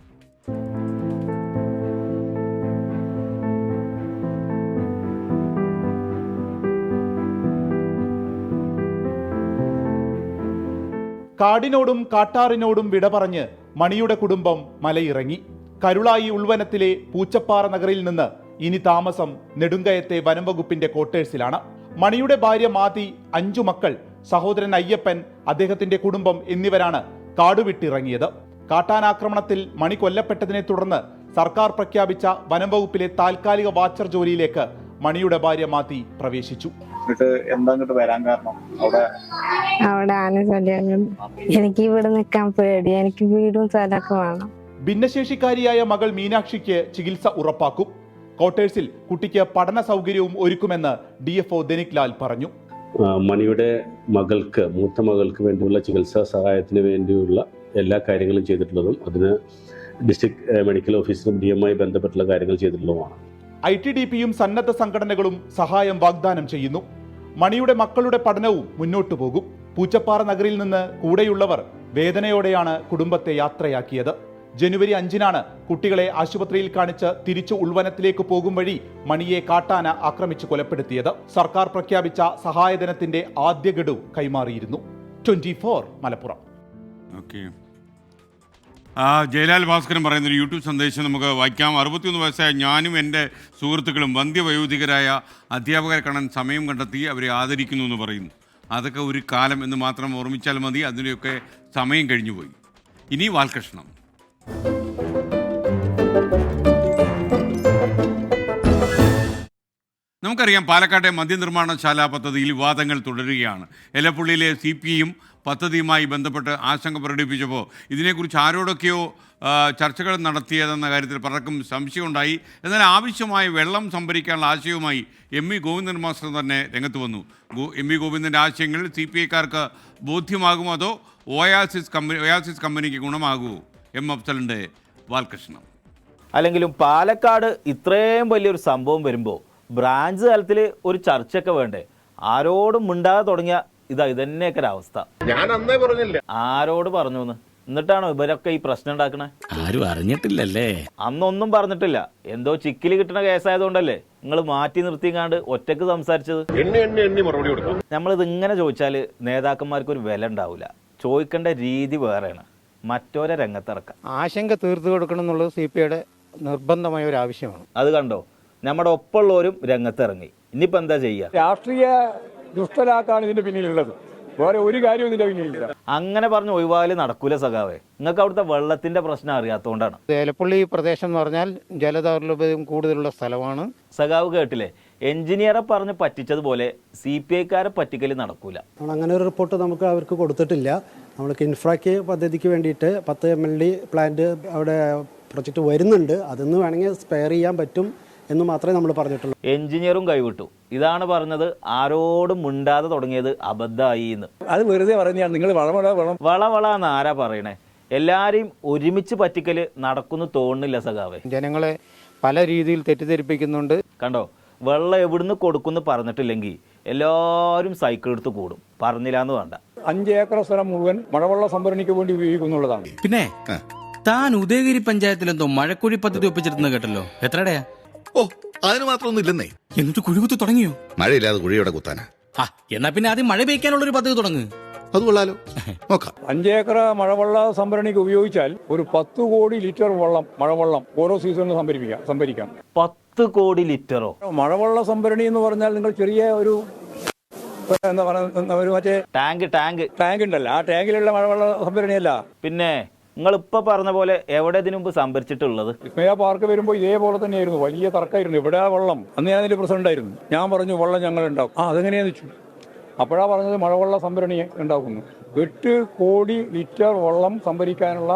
കാടിനോടും കാട്ടാറിനോടും വിട പറഞ്ഞ് മണിയുടെ കുടുംബം മലയിറങ്ങി. കരുളായി ഉൾവനത്തിലെ പൂച്ചപ്പാറ നഗറിൽ നിന്ന് ഇനി താമസം നെടുങ്കയത്തെ വനംവകുപ്പിന്റെ ക്വാർട്ടേഴ്സിലാണ്. മണിയുടെ ഭാര്യ മാതി, 5 മക്കൾ, സഹോദരൻ അയ്യപ്പൻ, അദ്ദേഹത്തിന്റെ കുടുംബം എന്നിവരാണ് കാടുവിട്ടിറങ്ങിയത്. കാട്ടാനാക്രമണത്തിൽ മണി കൊല്ലപ്പെട്ടതിനെ തുടർന്ന് സർക്കാർ പ്രഖ്യാപിച്ച വനംവകുപ്പിലെ താൽക്കാലിക വാച്ചർ ജോലിയിലേക്ക് മണിയുടെ ഭാര്യ മാതി പ്രവേശിച്ചു. എന്താ വരാൻ കാരണം? അവിടെ ആന ശല്യം, എനിക്ക് ഇവിടെ നിൽക്കാൻ പേടി, എനിക്ക് വീടും സ്ഥലമൊക്കെ വേണം. ഭിന്നശേഷിക്കാരിയായ മകൾ മീനാക്ഷിക്ക് ചികിത്സ ഉറപ്പാക്കും. ക്വാർട്ടേഴ്സിൽ കുട്ടിക്ക് പഠന സൗകര്യവും ഒരുക്കുമെന്ന് DFO ധനിക് ലാൽ പറഞ്ഞു. മണിയുടെ മകൾക്ക്, മൂത്ത മകൾക്ക് വേണ്ടിയുള്ള ചികിത്സാ സഹായത്തിന് വേണ്ടിയുള്ള എല്ലാ കാര്യങ്ങളും ചെയ്തിട്ടുള്ളതും അതിന് ഡിസ്ട്രിക്ട് മെഡിക്കൽ ഓഫീസറും DMI ബന്ധപ്പെട്ടുള്ള കാര്യങ്ങൾ ചെയ്തിട്ടുള്ളതുമാണ്. ITDPയും സന്നദ്ധ സംഘടനകളും സഹായം വാഗ്ദാനം ചെയ്യുന്നു. മണിയുടെ മക്കളുടെ പഠനവും മുന്നോട്ടു പോകും. പൂച്ചപ്പാറ നഗറിൽ നിന്ന് കൂടെയുള്ളവർ വേദനയോടെയാണ് കുടുംബത്തെ യാത്രയാക്കിയത്. ജനുവരി 5-നാണ് കുട്ടികളെ ആശുപത്രിയിൽ കാണിച്ച് തിരിച്ചു ഉൾവനത്തിലേക്ക് പോകും വഴി മണിയെ കാട്ടാന ആക്രമിച്ച് കൊലപ്പെടുത്തിയത്. സർക്കാർ പ്രഖ്യാപിച്ച സഹായധനത്തിന്റെ ആദ്യ ഗഡു കൈമാറിയിരുന്നു. 24 മലപ്പുറം. ജയലാൽ ഭാസ്കരൻ പറയുന്നൊരു യൂട്യൂബ് സന്ദേശം നമുക്ക് വായിക്കാം. 61 വയസ്സായ ഞാനും എൻ്റെ സുഹൃത്തുക്കളും വന്ധ്യവയോധികരായ അധ്യാപകരെ കാണാൻ സമയം കണ്ടെത്തി അവരെ ആദരിക്കുന്നു എന്ന് പറയുന്നു. അതൊക്കെ ഒരു കാലം എന്ന് മാത്രം ഓർമ്മിച്ചാൽ മതി. അതിൻ്റെയൊക്കെ സമയം കഴിഞ്ഞുപോയി. ഇനി വാൽകൃഷ്ണം. നമുക്കറിയാം പാലക്കാട്ടെ മദ്യനിർമ്മാണശാല പദ്ധതിയിൽ വിവാദങ്ങൾ തുടരുകയാണ്. എലപ്പുള്ളിയിലെ CPI പദ്ധതിയുമായി ബന്ധപ്പെട്ട് ആശങ്ക പ്രകടിപ്പിച്ചപ്പോൾ ഇതിനെക്കുറിച്ച് ആരോടൊക്കെയോ ചർച്ചകൾ നടത്തിയതെന്ന കാര്യത്തിൽ പലർക്കും സംശയമുണ്ടായി. എന്നാൽ ആവശ്യമായ വെള്ളം സംഭരിക്കാനുള്ള ആശയവുമായി MV ഗോവിന്ദൻ മാസ്റ്റർ തന്നെ രംഗത്ത് വന്നു. MV ഗോവിന്ദൻ്റെ ആശയങ്ങൾ CPIക്കാർക്ക് ബോധ്യമാകുമോ അതോ ഒയാസിസ് കമ്പനിക്ക് ഗുണമാകുമോ? അഫ്സലിൻ്റെ വാൽകൃഷ്ണൻ. അല്ലെങ്കിലും പാലക്കാട് ഇത്രയും വലിയൊരു സംഭവം വരുമ്പോൾ ബ്രാഞ്ച് തലത്തിൽ ഒരു ചർച്ചയൊക്കെ വേണ്ടേ? ആരോടും മിണ്ടാതെ തുടങ്ങിയ ഇതന്നെയൊക്കെ ഒരവസ്ഥ. ഞാൻ അന്നേ പറഞ്ഞില്ല. ആരോട് പറഞ്ഞു എന്ന്? എന്നിട്ടാണോ ഇവരൊക്കെ ഈ പ്രശ്നം ഉണ്ടാക്കണേ? ആരും അറിഞ്ഞിട്ടില്ലല്ലേ? അന്നൊന്നും പറഞ്ഞിട്ടില്ല. എന്തോ ചിക്കില് കിട്ടുന്ന കേസായതുകൊണ്ടല്ലേ നിങ്ങൾ മാറ്റി നിർത്തിക്കാണ്ട് ഒറ്റക്ക് സംസാരിച്ചത്? എണ്ണി മറുപടി കൊടുക്കാം. നമ്മളിത് ഇങ്ങനെ ചോദിച്ചാൽ നേതാക്കന്മാർക്ക് ഒരു വില ഉണ്ടാവില്ല. ചോദിക്കേണ്ട രീതി വേറെയാണ്. മറ്റോരെ രംഗത്തിറക്കാം. ആശങ്ക തീർത്തു കൊടുക്കണം എന്നുള്ളത് CPIയുടെ നിർബന്ധമായ ഒരു ആവശ്യമാണ്. അത് കണ്ടോ, നമ്മുടെ ഒപ്പമുള്ളവരും രംഗത്തിറങ്ങി. ഇനിയിപ്പോൾ എന്താ ചെയ്യുക? രാഷ്ട്രീയ ദുഷ്ടലാക്കാണ് ഇതിന്റെ പിന്നിലുള്ളത്. വേറെ ഒരു കാര്യവും ഇതിന്റെ പിന്നിലില്ല. അങ്ങനെ പറഞ്ഞ് ഒഴിവാല് നടക്കൂല സഖാവേ. നിങ്ങൾക്ക് അവിടുത്തെ വെള്ളത്തിന്റെ പ്രശ്നം അറിയാത്തതുകൊണ്ടാണ്. ഏലപ്പള്ളി പ്രദേശം എന്ന് പറഞ്ഞാൽ ജലദൗർലഭ്യം കൂടുതലുള്ള സ്ഥലമാണ്. സഖാവ് കേട്ടില്ലേ? എഞ്ചിനീയറെ പറഞ്ഞ് പറ്റിച്ചതുപോലെ CPIക്കാരെ പറ്റിക്കൽ നടക്കൂല. അങ്ങനെ ഒരു റിപ്പോർട്ട് നമുക്ക് അവർക്ക് കൊടുത്തിട്ടില്ല. നമ്മൾ കിൻഫ്രാക്ക് പദ്ധതിക്ക് വേണ്ടിയിട്ട് 10 MLD പ്ലാന്റ് അവിടെ പ്രൊജക്റ്റ് വരുന്നുണ്ട്. അതൊന്ന് വേണമെങ്കിൽ സ്പെയർ ചെയ്യാൻ പറ്റും എന്ന് മാത്രമേ നമ്മൾ പറഞ്ഞിട്ടുള്ളൂ. എഞ്ചിനീയറും കൈവിട്ടു. ഇതാണ് പറഞ്ഞത് ആരോടും മിണ്ടാതെ തുടങ്ങിയത് അബദ്ധമായി എന്ന്. അത് വെറുതെ പറഞ്ഞാൽ നിങ്ങൾ വളവളാന്ന് ആരാ പറയണേ? എല്ലാരെയും ഒരുമിച്ച് പറ്റിക്കല് നടക്കുന്നു തോന്നുന്നില്ല സഖാവേ. ജനങ്ങളെ പല രീതിയിൽ തെറ്റിദ്ധരിപ്പിക്കുന്നുണ്ട്. കണ്ടോ, വെള്ളം എവിടുന്ന് കൊടുക്കുന്നു പറഞ്ഞിട്ടില്ലെങ്കിൽ എല്ലാവരും സൈക്കിൾ എടുത്ത് കൂടും. പറഞ്ഞില്ലാന്ന് വേണ്ട. 5 ഏക്കർ സ്ഥലം മുഴുവൻ മഴവെള്ള സംഭരണിക്ക് വേണ്ടി ഉപയോഗിക്കുന്നുള്ളതാണ്. പിന്നെ താൻ ഉദയഗിരി പഞ്ചായത്തിലെന്തോ മഴക്കുഴി പദ്ധതി ഒപ്പിച്ചിരുന്നു കേട്ടല്ലോ. എത്രടയാ? ഓ, അതിന് മാത്രമൊന്നും ഇല്ലെന്നേ. എന്നിട്ട് കുഴികുത്തി തുടങ്ങിയോ? മഴയില്ലാതെ കുഴിയോടെ കുത്താനാ. എന്നാ പിന്നെ ആദ്യം മഴ പെയ്ക്കാനുള്ളൊരു പദ്ധതി തുടങ്ങ്. അത് കൊള്ളാലോ, നോക്കാം. 5 ഏക്കർ മഴവെള്ള സംഭരണിക്ക് ഉപയോഗിച്ചാൽ ഒരു 10 കോടി ലിറ്റർ വെള്ളം മഴവെള്ളം ഓരോ സീസണിലും സംഭരിക്കാം. 10 കോടി ലിറ്ററോ? മഴവെള്ള സംഭരണി എന്ന് പറഞ്ഞാൽ നിങ്ങൾ ചെറിയ ഒരു എന്താ പറയുക, മറ്റേ ടാങ്ക് ഉണ്ടല്ലോ, ആ ടാങ്കിലുള്ള മഴവെള്ള സംഭരണിയല്ല. പിന്നെ നിങ്ങൾ ഇപ്പൊ പറഞ്ഞ പോലെ എവിടെ ഇതിനു മുമ്പ് സംഭരിച്ചിട്ടുള്ളത്? വിസ്മയ പാർക്ക് വരുമ്പോൾ ഇതേപോലെ തന്നെയായിരുന്നു. വലിയ തർക്കമായിരുന്നു. ഇവിടെ വെള്ളം, അന്ന് ഞാൻ അതിന്റെ പ്രസിഡന്റ് ആയിരുന്നു. ഞാൻ പറഞ്ഞു വെള്ളം ഞങ്ങൾ ഉണ്ടാക്കും. അതെങ്ങനെയാന്ന് വെച്ചു. അപ്പോഴാ പറഞ്ഞത് മഴവെള്ള സംഭരണി ഉണ്ടാക്കുന്നു. 8 കോടി ലിറ്റർ വെള്ളം സംഭരിക്കാനുള്ള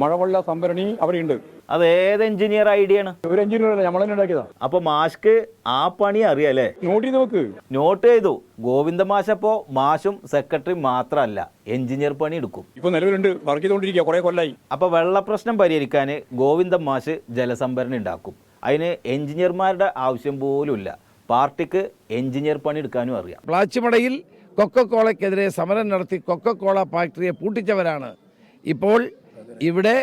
മഴവെള്ള സംഭരണി അവിടെയുണ്ട്. അത് ഏത് എഞ്ചിനീയർ ഐഡിയ ആണ്? ഒരു എഞ്ചിനീയർ അല്ല, നമ്മൾ തന്നെ ഉണ്ടാക്കിയതാ. അപ്പൊ മാഷ്ക്ക് ആ പണി അറിയാലേ? നോട്ട് ചെയ്ത് നോക്ക്. നോട്ട് ചെയ്തു. ഗോവിന്ദ മാഷപ്പോ മാഷും സെക്രട്ടറി മാത്രമല്ല, എഞ്ചിനീയർ പണി എടുക്കും. ഇപ്പൊ നിലവിലുണ്ട്, വർക്ക് ചെയ്തുകൊണ്ടിരിക്കുക, കുറെ കൊല്ലായി. അപ്പൊ വെള്ള പ്രശ്നം പരിഹരിക്കാൻ ഗോവിന്ദ മാഷ് ജലസംഭരണി ഉണ്ടാക്കും. അതിന് എഞ്ചിനീയർമാരുടെ ആവശ്യം പോലും ഇല്ല. പാർട്ടിക്ക് എഞ്ചിനീയർ പണി എടുക്കാനും അറിയാം. പ്ലാച്ചിമടയിൽ കൊക്കക്കോളയ്ക്കെതിരെ സമരം നടത്തി കൊക്കക്കോള ഫാക്ടറിയെ പൂട്ടിച്ചവരാണ് ഇപ്പോൾ ഇവിടെ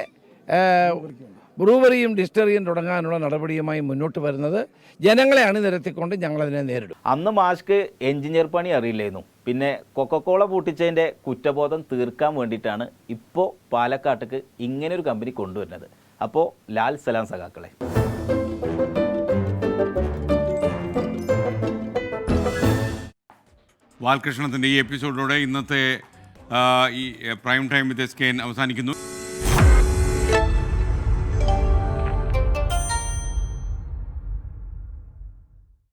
ബ്രൂവറിയും ഡിസ്റ്ററിയും തുടങ്ങാനുള്ള നടപടിയുമായി മുന്നോട്ട് വരുന്നത്. ജനങ്ങളെ അണിനിരത്തിക്കൊണ്ട് ഞങ്ങളതിനെ നേരിടും. അന്ന് മാഷ്ക്ക് എഞ്ചിനീയർ പണി അറിയില്ലായിരുന്നു. പിന്നെ കൊക്കക്കോള പൂട്ടിച്ചതിൻ്റെ കുറ്റബോധം തീർക്കാൻ വേണ്ടിയിട്ടാണ് ഇപ്പോൾ പാലക്കാട്ടേക്ക് ഇങ്ങനൊരു കമ്പനി കൊണ്ടുവരുന്നത്. അപ്പോൾ ലാൽ സലാം സഖാക്കളെ. വാൽകൃഷ്ണത്തിൻ്റെ ഈ എപ്പിസോഡിലൂടെ ഇന്നത്തെ ഈ പ്രൈം ടൈം വിത്ത് SKN അവസാനിക്കുന്നു.